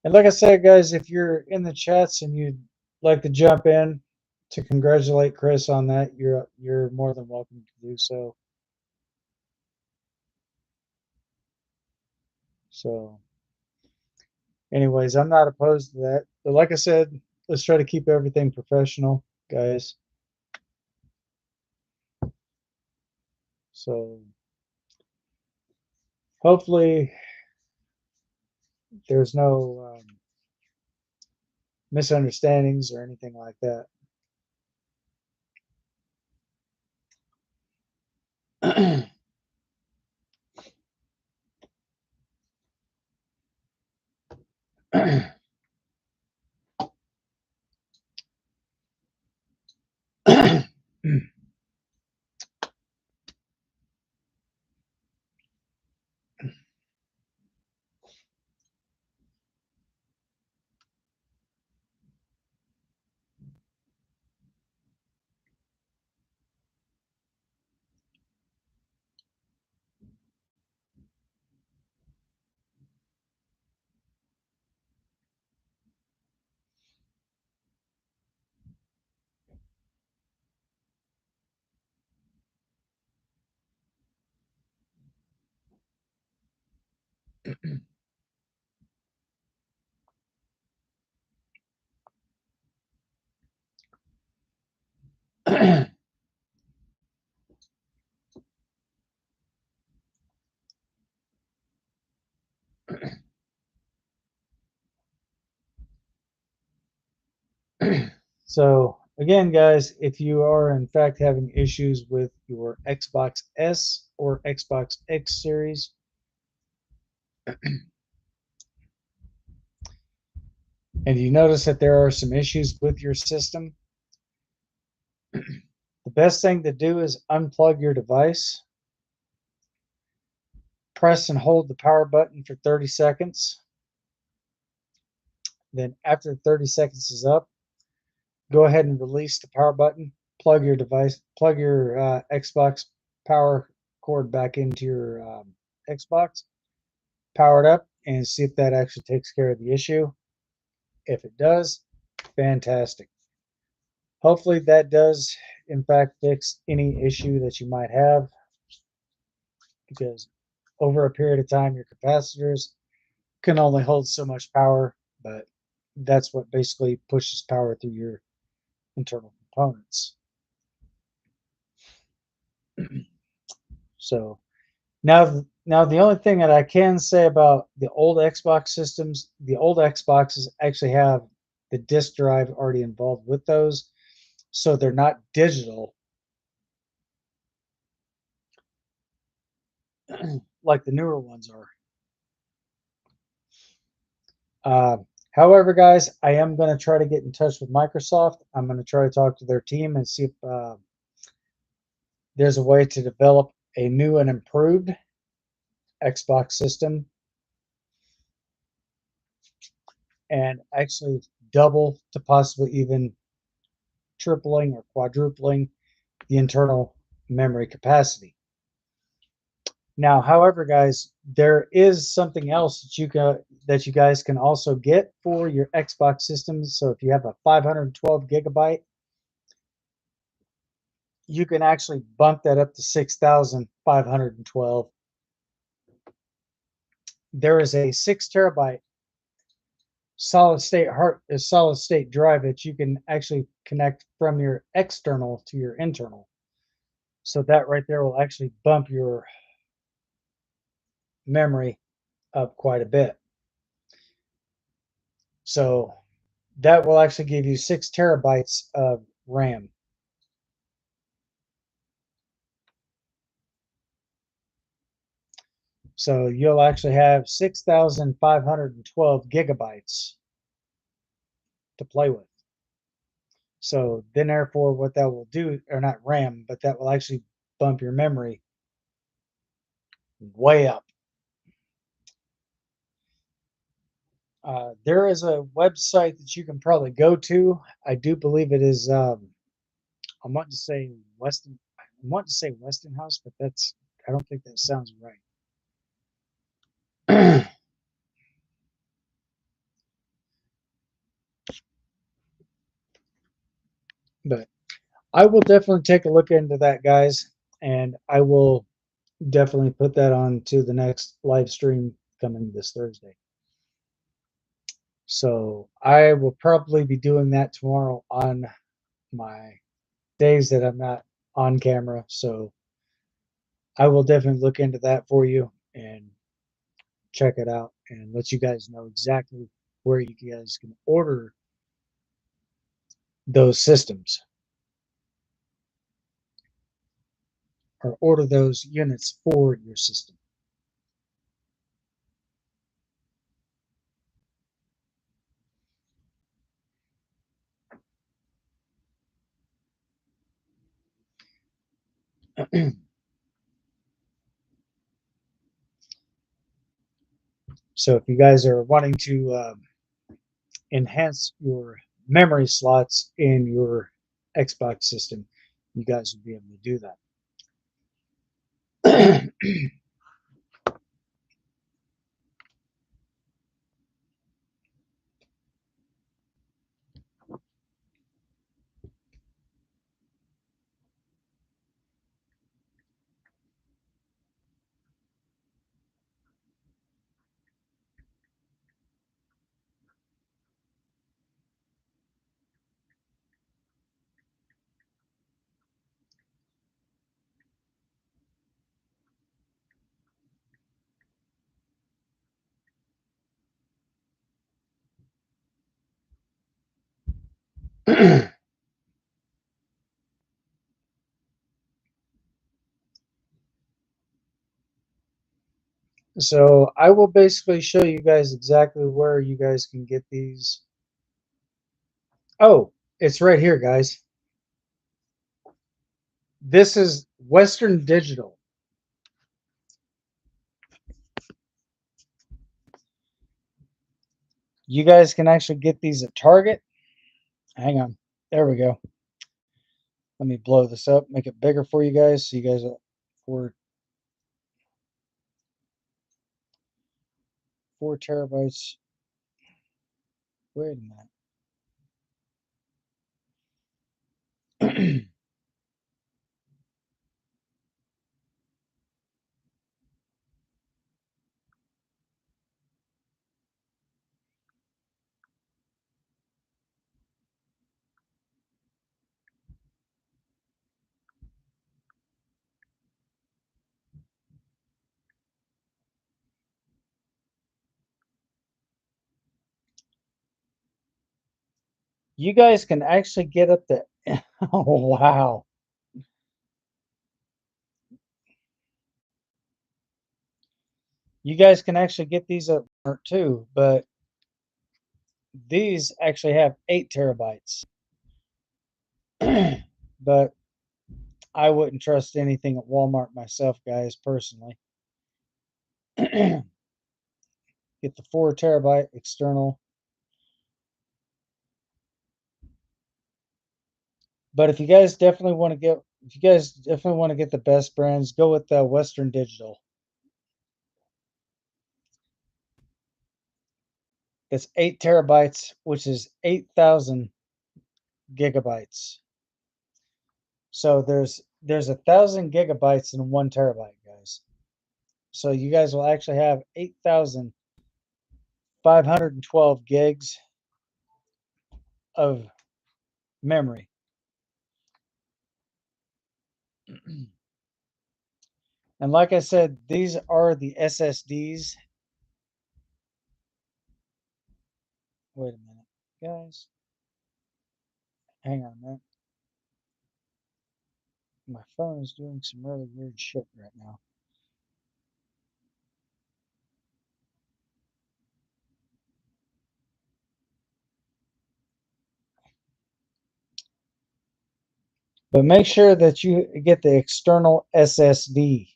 And like I said, guys, if you're in the chats and you'd like to jump in to congratulate Chris on that, you're more than welcome to do so. So, anyways, I'm not opposed to that. But like I said, let's try to keep everything professional, guys. So, hopefully, there's no misunderstandings or anything like that. So again, guys, if you are in fact having issues with your Xbox S or Xbox X series, and you notice that there are some issues with your system, the best thing to do is unplug your device, press and hold the power button for 30 seconds. Then after 30 seconds is up, go ahead and release the power button, plug your device, plug your Xbox power cord back into your Xbox, power it up, and see if that actually takes care of the issue. If it does, fantastic. Hopefully that does in fact fix any issue that you might have, because over a period of time your capacitors can only hold so much power, but that's what basically pushes power through your internal components. So now the only thing that I can say about the old Xbox systems, the old Xboxes actually have the disk drive already involved with those, so they're not digital like the newer ones are. Uh, However, guys, I am going to try to get in touch with Microsoft. I'm going to try to talk to their team and see if there's a way to develop a new and improved Xbox system and actually double to possibly even tripling or quadrupling the internal memory capacity. Now, however, guys, there is something else that you guys can also get for your Xbox systems. So if you have a 512 gigabyte, you can actually bump that up to 6,512. There is a 6 terabyte solid state drive that you can actually connect from your external to your internal. So that right there will actually bump your memory up quite a bit. So that will actually give you 6 terabytes of RAM. So you'll actually have 6,512 gigabytes to play with. So then therefore what that will do, or not RAM, but that will actually bump your memory way up. There is a website that you can probably go to. I do believe it is. I want to say Westinghouse, but I don't think that sounds right. But I will definitely take a look into that, guys, and I will definitely put that on to the next live stream coming this Thursday. So I will probably be doing that tomorrow on my days that I'm not on camera. So I will definitely look into that for you and check it out and let you guys know exactly where you guys can order those systems or order those units for your system. So if you guys are wanting to enhance your memory slots in your Xbox system, you guys will be able to do that. So I will basically show you guys exactly where you guys can get these. Oh, it's right here, guys. This is Western Digital. You guys can actually get these at Target. Hang on. There we go. Let me blow this up, make it bigger for you guys. So you guys are 4 terabytes. Wait a minute. You guys can actually get up to oh wow. You guys can actually get these up too, but these actually have 8 terabytes. But I wouldn't trust anything at Walmart myself, guys, personally. Get the 4 terabyte external. But if you guys definitely want to get, if you guys definitely want to get the best brands, go with Western Digital. It's 8 terabytes, which is 8,000 gigabytes. So there's 1,000 gigabytes in 1 terabyte, guys. So you guys will actually have 8,512 gigs of memory. And like I said, these are the SSDs. Wait a minute, guys. Hang on a minute. My phone is doing some really weird shit right now. But make sure that you get the external SSD.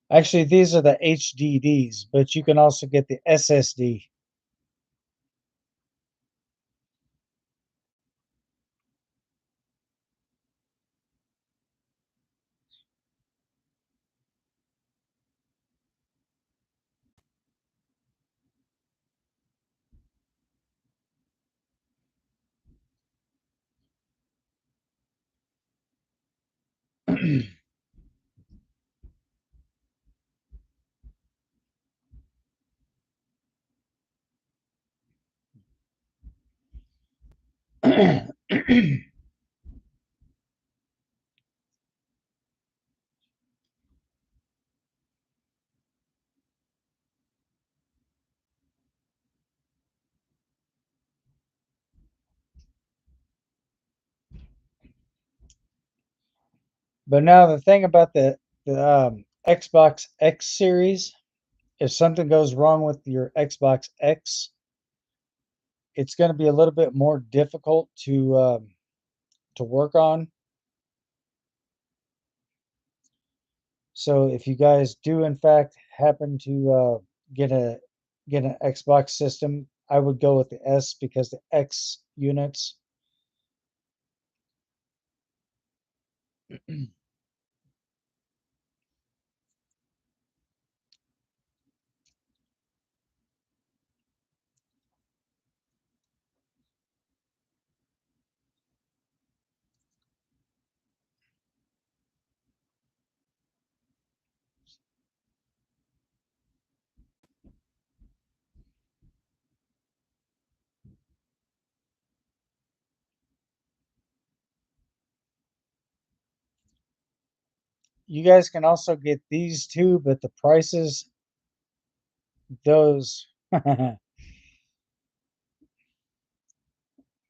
Actually, these are the HDDs, but you can also get the SSD. But now the thing about the Xbox X series, if something goes wrong with your Xbox X, it's going to be a little bit more difficult to work on. So if you guys do in fact happen to get a get an Xbox system, I would go with the S because the X units, you guys can also get these two, but the prices, those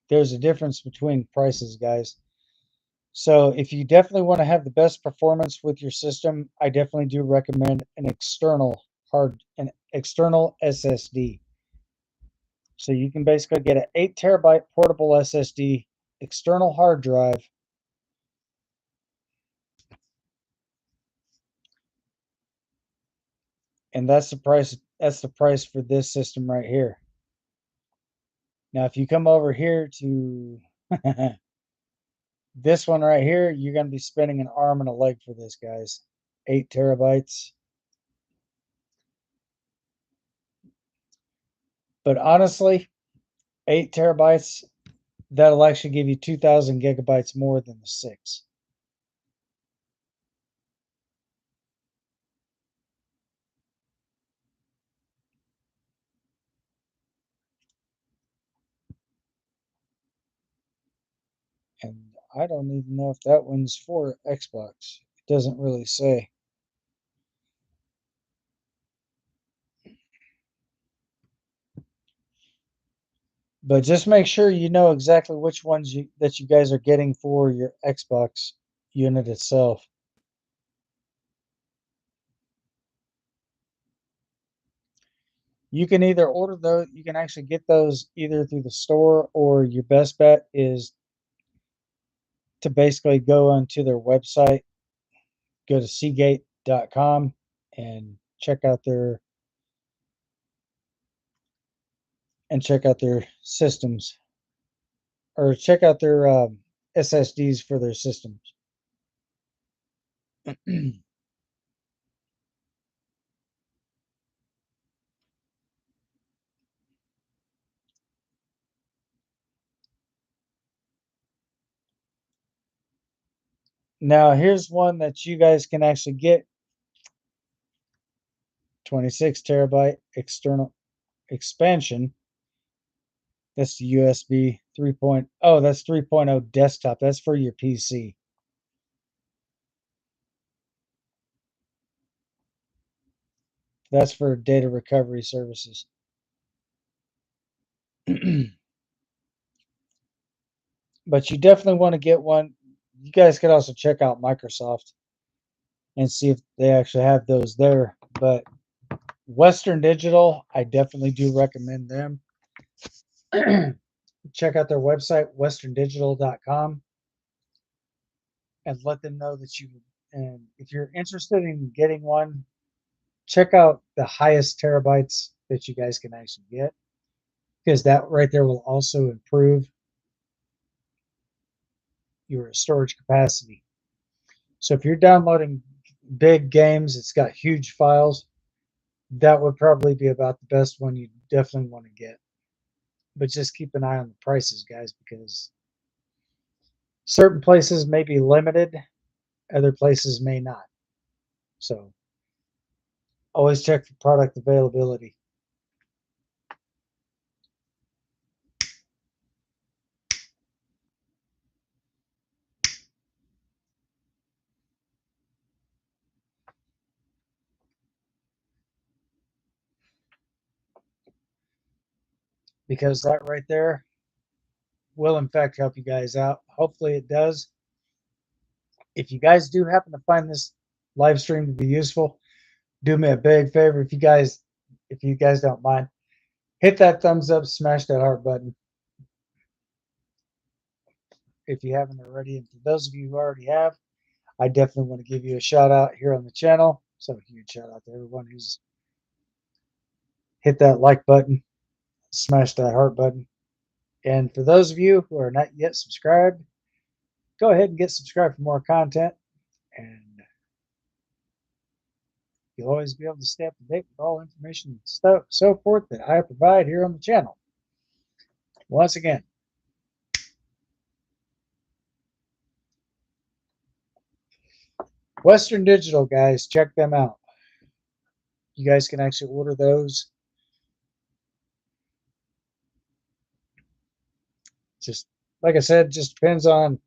there's a difference between prices, guys. So if you definitely want to have the best performance with your system, I definitely do recommend an external SSD. So you can basically get an 8 terabyte portable SSD, external hard drive, and that's the price. That's the price for this system right here. Now, if you come over here to this one right here, you're going to be spending an arm and a leg for this, guys. 8 terabytes. But honestly, 8 terabytes, that'll actually give you 2,000 gigabytes more than the 6. And I don't even know if that one's for Xbox. It doesn't really say. But just make sure you know exactly which ones that you guys are getting for your Xbox unit itself. You can either order those, you can actually get those either through the store, or your best bet is to basically go onto their website, go to seagate.com and check out their systems, or check out their SSDs for their systems. Now, here's one that you guys can actually get: 26 terabyte external expansion. That's the USB 3.0. That's 3.0 desktop. That's for your PC. That's for data recovery services. But you definitely want to get one. You guys could also check out Microsoft and see if they actually have those there. But Western Digital, I definitely do recommend them. Check out their website, westerndigital.com, and let them know that you, and if you're interested in getting one, check out the highest terabytes that you guys can actually get, because that right there will also improve your storage capacity. So if you're downloading big games, it's got huge files, that would probably be about the best one you definitely want to get. But just keep an eye on the prices, guys, because certain places may be limited, other places may not. So always check for product availability. Because that right there will in fact help you guys out. Hopefully it does. If you guys do happen to find this live stream to be useful, do me a big favor. If you guys don't mind, hit that thumbs up, smash that heart button if you haven't already. And for those of you who already have, I definitely want to give you a shout out here on the channel. So a huge shout out to everyone who's hit that like button, smash that heart button. And for those of you who are not yet subscribed, go ahead and get subscribed for more content. And you'll always be able to stay up to date with all information and stuff, so forth that I provide here on the channel. Once again, Western Digital, guys, check them out. You guys can actually order those. Just like I said, just depends on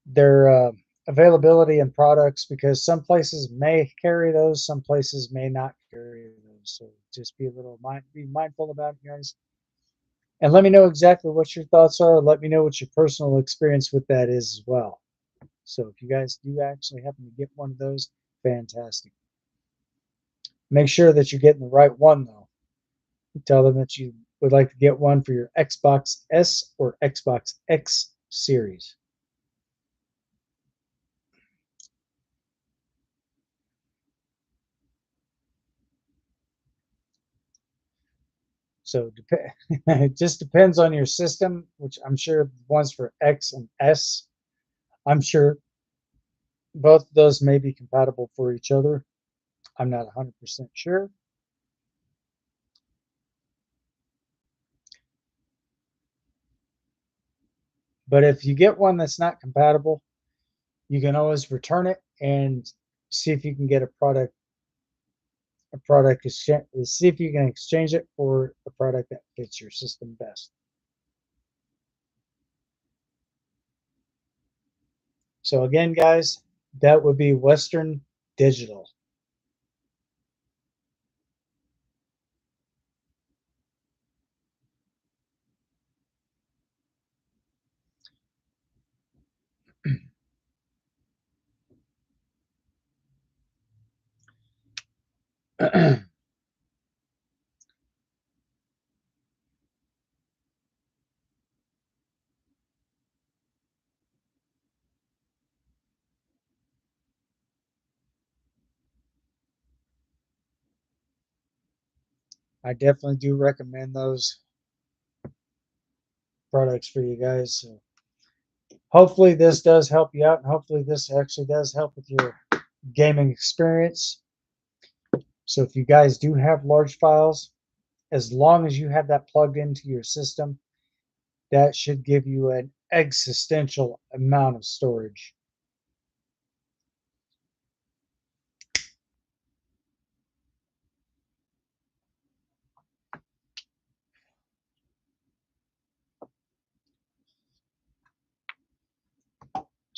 their availability and products, because some places may carry those, some places may not carry those. So just be mindful about it, guys. And let me know exactly what your thoughts are. Let me know what your personal experience with that is as well. So if you guys do actually happen to get one of those, fantastic. Make sure that you're getting the right one, though. Tell them that you would like to get one for your Xbox S or Xbox X series. So it just depends on your system, which I'm sure ones for X and S, I'm sure both of those may be compatible for each other. I'm not 100% sure. But if you get one that's not compatible, you can always return it and see if you can get a product exchange, see if you can exchange it for a product that fits your system best. So again, guys, that would be Western Digital. I definitely do recommend those products for you guys. So hopefully this does help you out, and hopefully this actually does help with your gaming experience. So if you guys do have large files, as long as you have that plugged into your system, that should give you an existential amount of storage.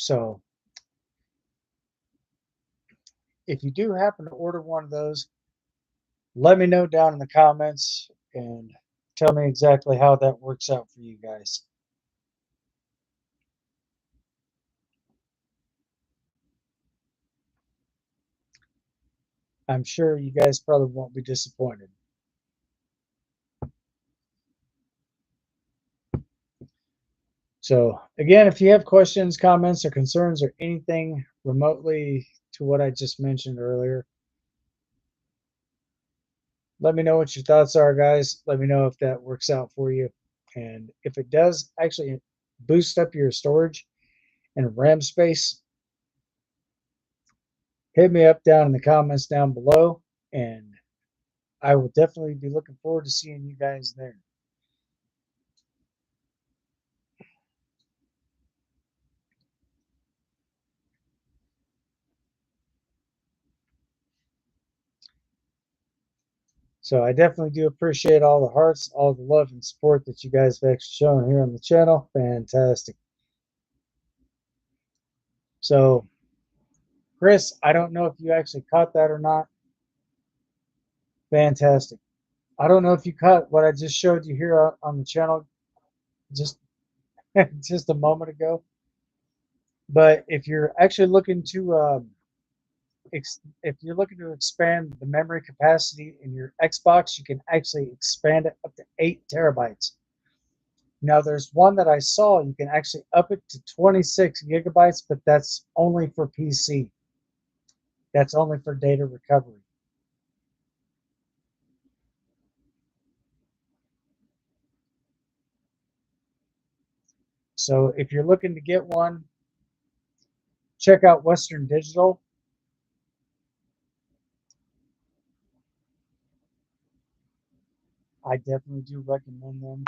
So if you do happen to order one of those, let me know down in the comments and tell me exactly how that works out for you guys. I'm sure you guys probably won't be disappointed. So again, if you have questions, comments, or concerns, or anything remotely to what I just mentioned earlier, Let me know what your thoughts are, guys. Let me know if that works out for you. And if it does actually boost up your storage and RAM space, hit me up down in the comments down below. And I will definitely be looking forward to seeing you guys there. So I definitely do appreciate all the hearts, all the love and support that you guys have actually shown here on the channel. Fantastic. So, Chris, I don't know if you actually caught that or not. Fantastic. I don't know if you caught what I just showed you here on the channel just just a moment ago. But if you're actually looking to if you're looking to expand the memory capacity in your Xbox, you can actually expand it up to 8 TB. Now, there's one that I saw, you can actually up it to 26 gigabytes, but that's only for PC. That's only for data recovery. So if you're looking to get one, check out Western Digital. I definitely do recommend them.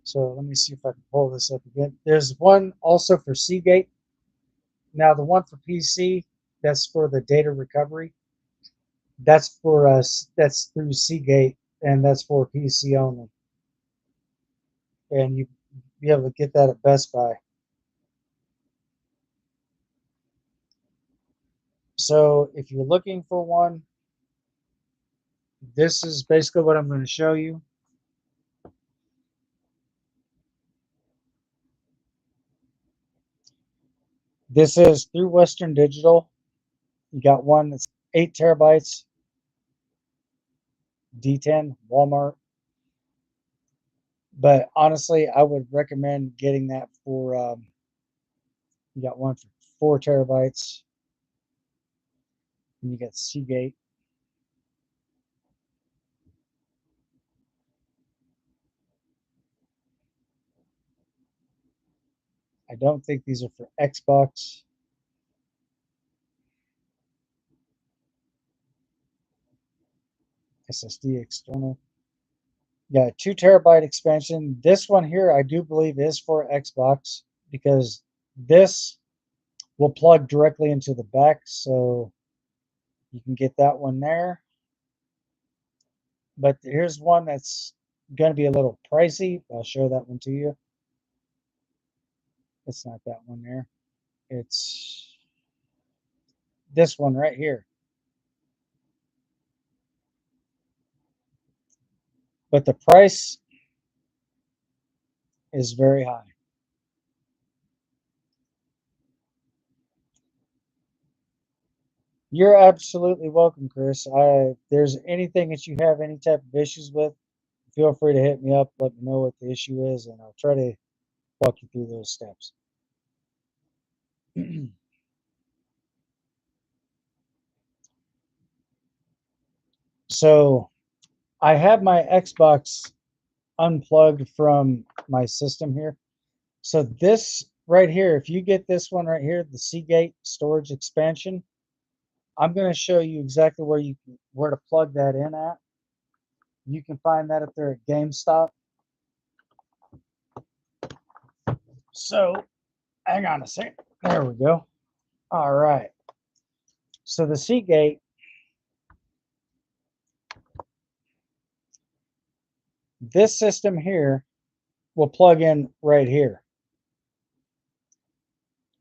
So let me see if I can pull this up again. There's one also for Seagate. Now the one for PC, that's for the data recovery. That's for us. That's through Seagate, and that's for PC only. And you be able to get that at Best Buy. So if you're looking for one, this is basically what I'm going to show you. This is through Western Digital. You got one that's 8 TB, D10, Walmart. But honestly, I would recommend getting that for. You got one for 4 TB, and you got Seagate. I don't think these are for Xbox. SSD external. Yeah, 2 TB expansion. This one here, I do believe is for Xbox because this will plug directly into the back, so you can get that one there. But here's one that's going to be a little pricey. I'll show that one to you. It's not that one there. It's this one right here. But the price is very high. You're absolutely welcome, Chris. If there's anything that you have any type of issues with, feel free to hit me up. Let me know what the issue is, and I'll try to walk you through those steps. So I have my Xbox unplugged from my system here. So this right here, if you get this one right here, the Seagate storage expansion, I'm going to show you exactly where to plug that in at. You can find that up there at GameStop. So hang on a second. There we go. All right. So the Seagate, this system here will plug in right here.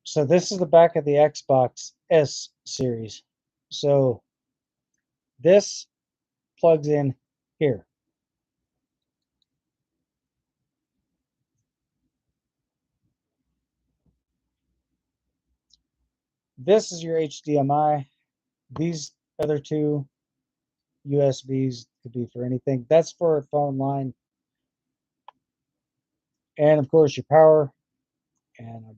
So this is the back of the Xbox S series. So this plugs in here. This is your HDMI. These other two USBs could be for anything. That's for a phone line. And of course your power and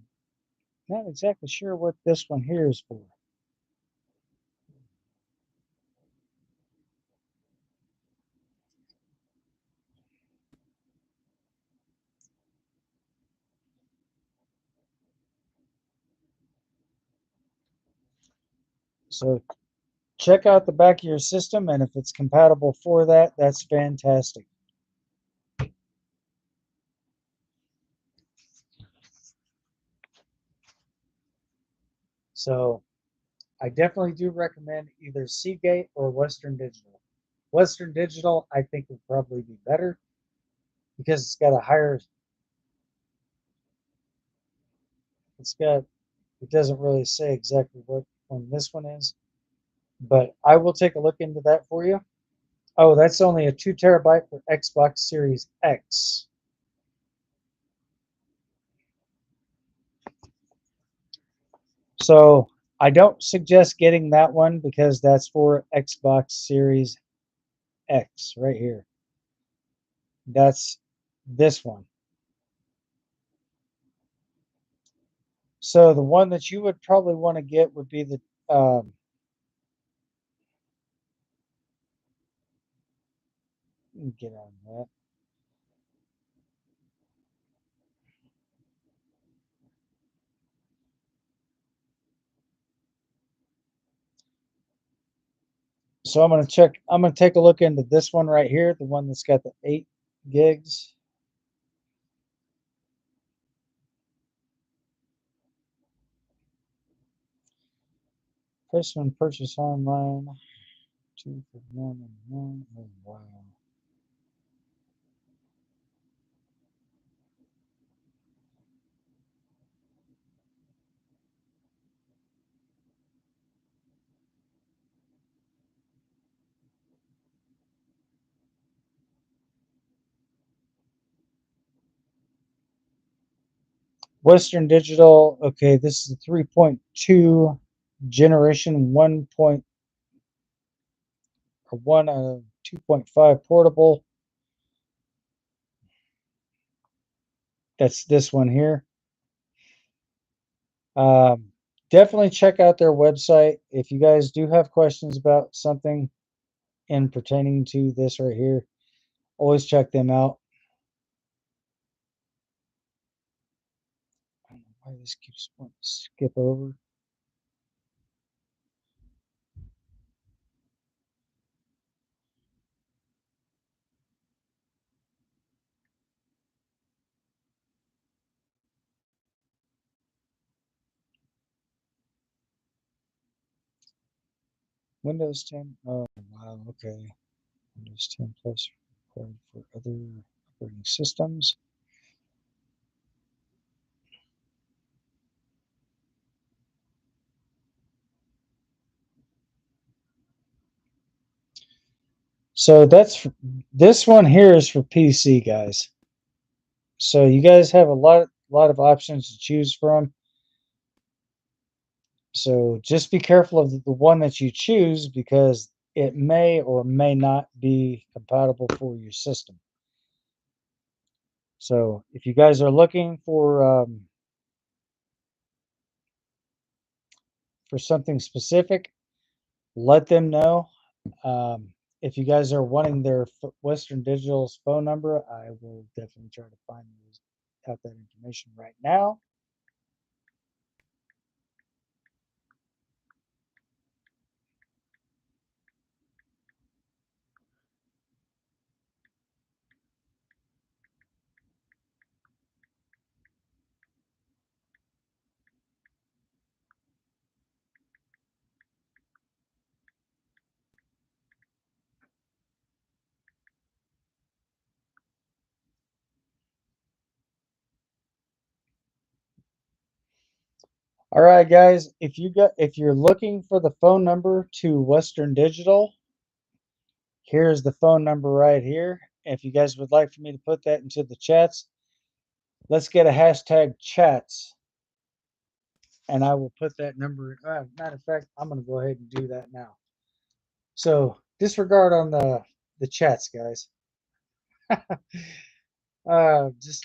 Not exactly sure what this one here is for. So check out the back of your system, and if it's compatible for that, that's fantastic. So I definitely do recommend either Seagate or Western Digital. Western Digital, I think, would probably be better because it's got, it doesn't really say exactly what one this one is, but I will take a look into that for you. Oh, that's only a 2 terabyte for Xbox Series X. So I don't suggest getting that one because that's for Xbox Series X right here. That's this one. So the one that you would probably want to get would be the get on that. So I'm gonna check. I'm gonna take a look into this one right here, the one that's got the 8 gigs. First one purchase online. 2 for 1 and 1. Oh wow. Western Digital. Okay, this is a 3.2 generation 1 point or 2.5 portable. That's this one here. Um, Definitely check out their website if you guys do have questions about something in pertaining to this right here. Always check them out. I don't know why this keeps wanting to skip over. Windows 10. Oh, wow. Okay. Windows 10 Plus required for other operating systems. So this one here is for PC guys. So you guys have a lot of options to choose from. So just be careful of the one that you choose because it may or may not be compatible for your system. So if you guys are looking for something specific, let them know. If you guys are wanting their Western Digital's phone number, I will definitely try to find out that information right now. All right, guys. If you're looking for the phone number to Western Digital, here's the phone number right here. If you guys would like for me to put that into the chats, let's get a hashtag chats, and I will put that number. Matter of fact, I'm going to go ahead and do that now. So disregard on the chats, guys. Just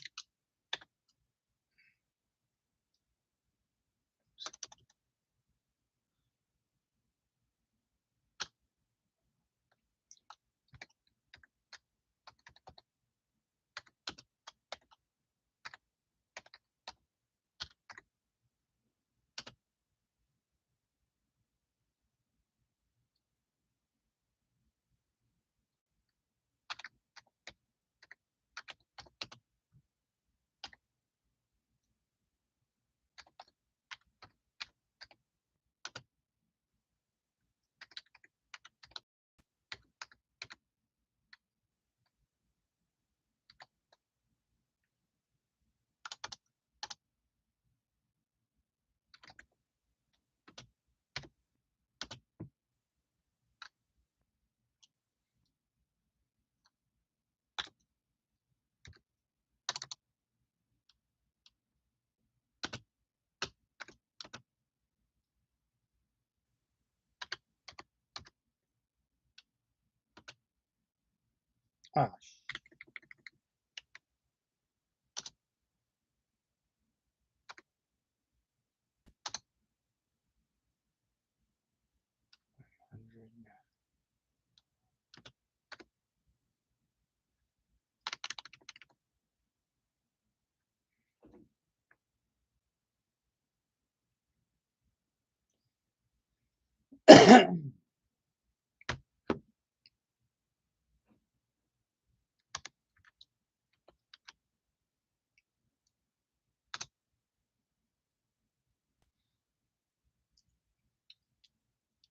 Ah,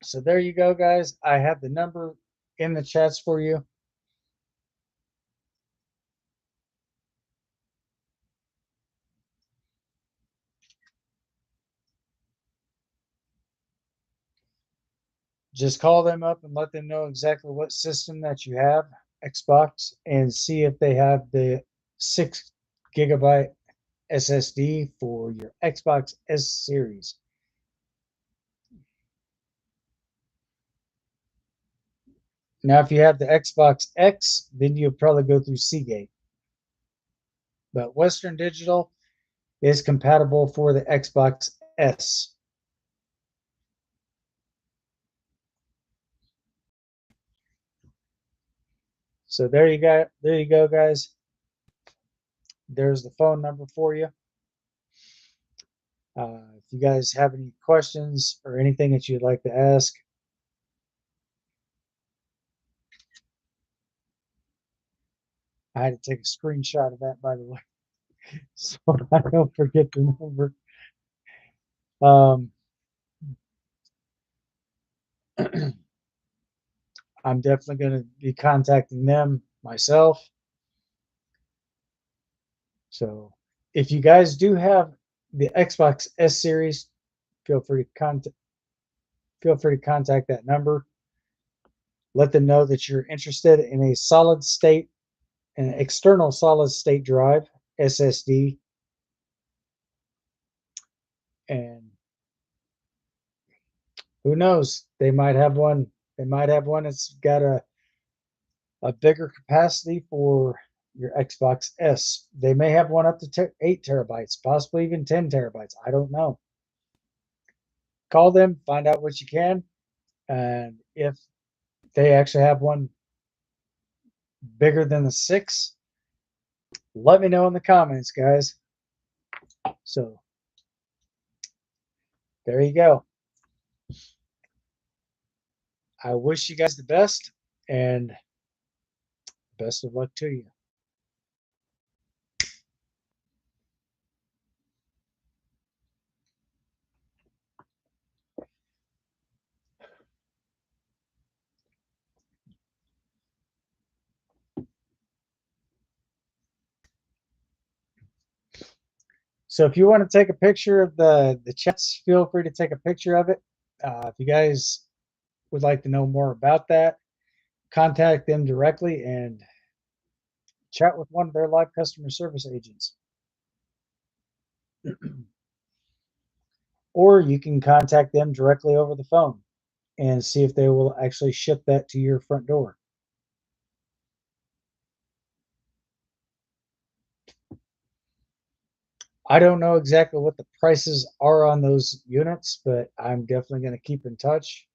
so there you go, guys. I have the number in the chats for you. Just call them up and let them know exactly what system that you have, Xbox, and see if they have the 6 GB SSD for your Xbox S series. Now, if you have the Xbox X, then you'll probably go through Seagate. But Western Digital is compatible for the Xbox S. So there you go, guys. There's the phone number for you. If you guys have any questions or anything that you'd like to ask, I had to take a screenshot of that, by the way, so I don't forget the number. Um, I'm definitely going to be contacting them myself. So if you guys do have the Xbox S series, feel free to contact that number. Let them know that you're interested in a solid state, an external solid state drive, SSD, and who knows, they might have one. They might have one that's got a bigger capacity for your Xbox S. They may have one up to 8 terabytes, possibly even 10 terabytes. I don't know. Call them, find out what you can, and if they actually have one bigger than the 6, let me know in the comments, guys. So there you go. I wish you guys the best and best of luck to you. So if you want to take a picture of the chats, feel free to take a picture of it. If you guys would like to know more about that, contact them directly and chat with one of their live customer service agents. Or you can contact them directly over the phone and see if they will actually ship that to your front door. I don't know exactly what the prices are on those units, but I'm definitely going to keep in touch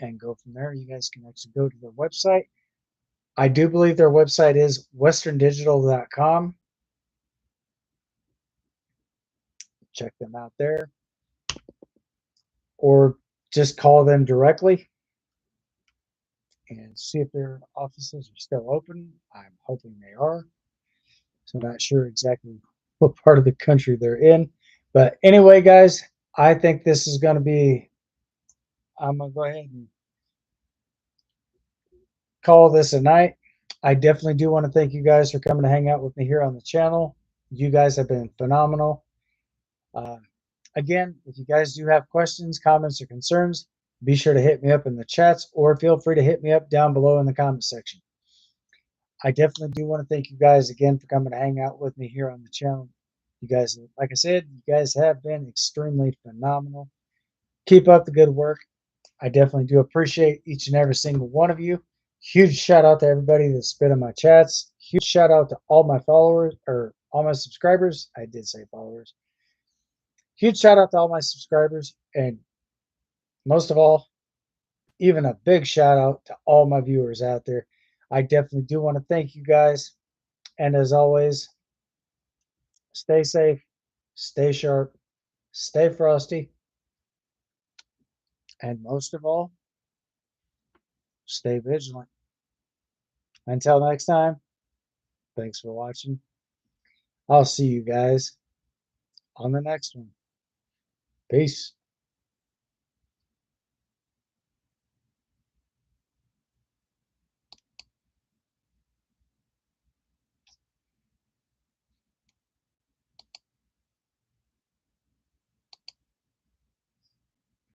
and go from there. You guys can actually go to their website. I do believe their website is westerndigital.com. Check them out there. Or just call them directly and see if their offices are still open. I'm hoping they are. So I'm not sure exactly what part of the country they're in. But anyway, guys, I think this is going to be, I'm going to go ahead and call this a night. I definitely do want to thank you guys for coming to hang out with me here on the channel. You guys have been phenomenal. Uh, again, if you guys do have questions, comments, or concerns, be sure to hit me up in the chats or feel free to hit me up down below in the comment section. I definitely do want to thank you guys again for coming to hang out with me here on the channel. You guys, like I said, you guys have been extremely phenomenal. Keep up the good work. I definitely do appreciate each and every single one of you. Huge shout out to everybody that's been in my chats. Huge shout out to all my followers or all my subscribers. I did say followers. Huge shout out to all my subscribers. And most of all, even a big shout out to all my viewers out there. I definitely do want to thank you guys. And as always, stay safe, stay sharp, stay frosty, and most of all, stay vigilant. Until next time, thanks for watching. I'll see you guys on the next one. Peace.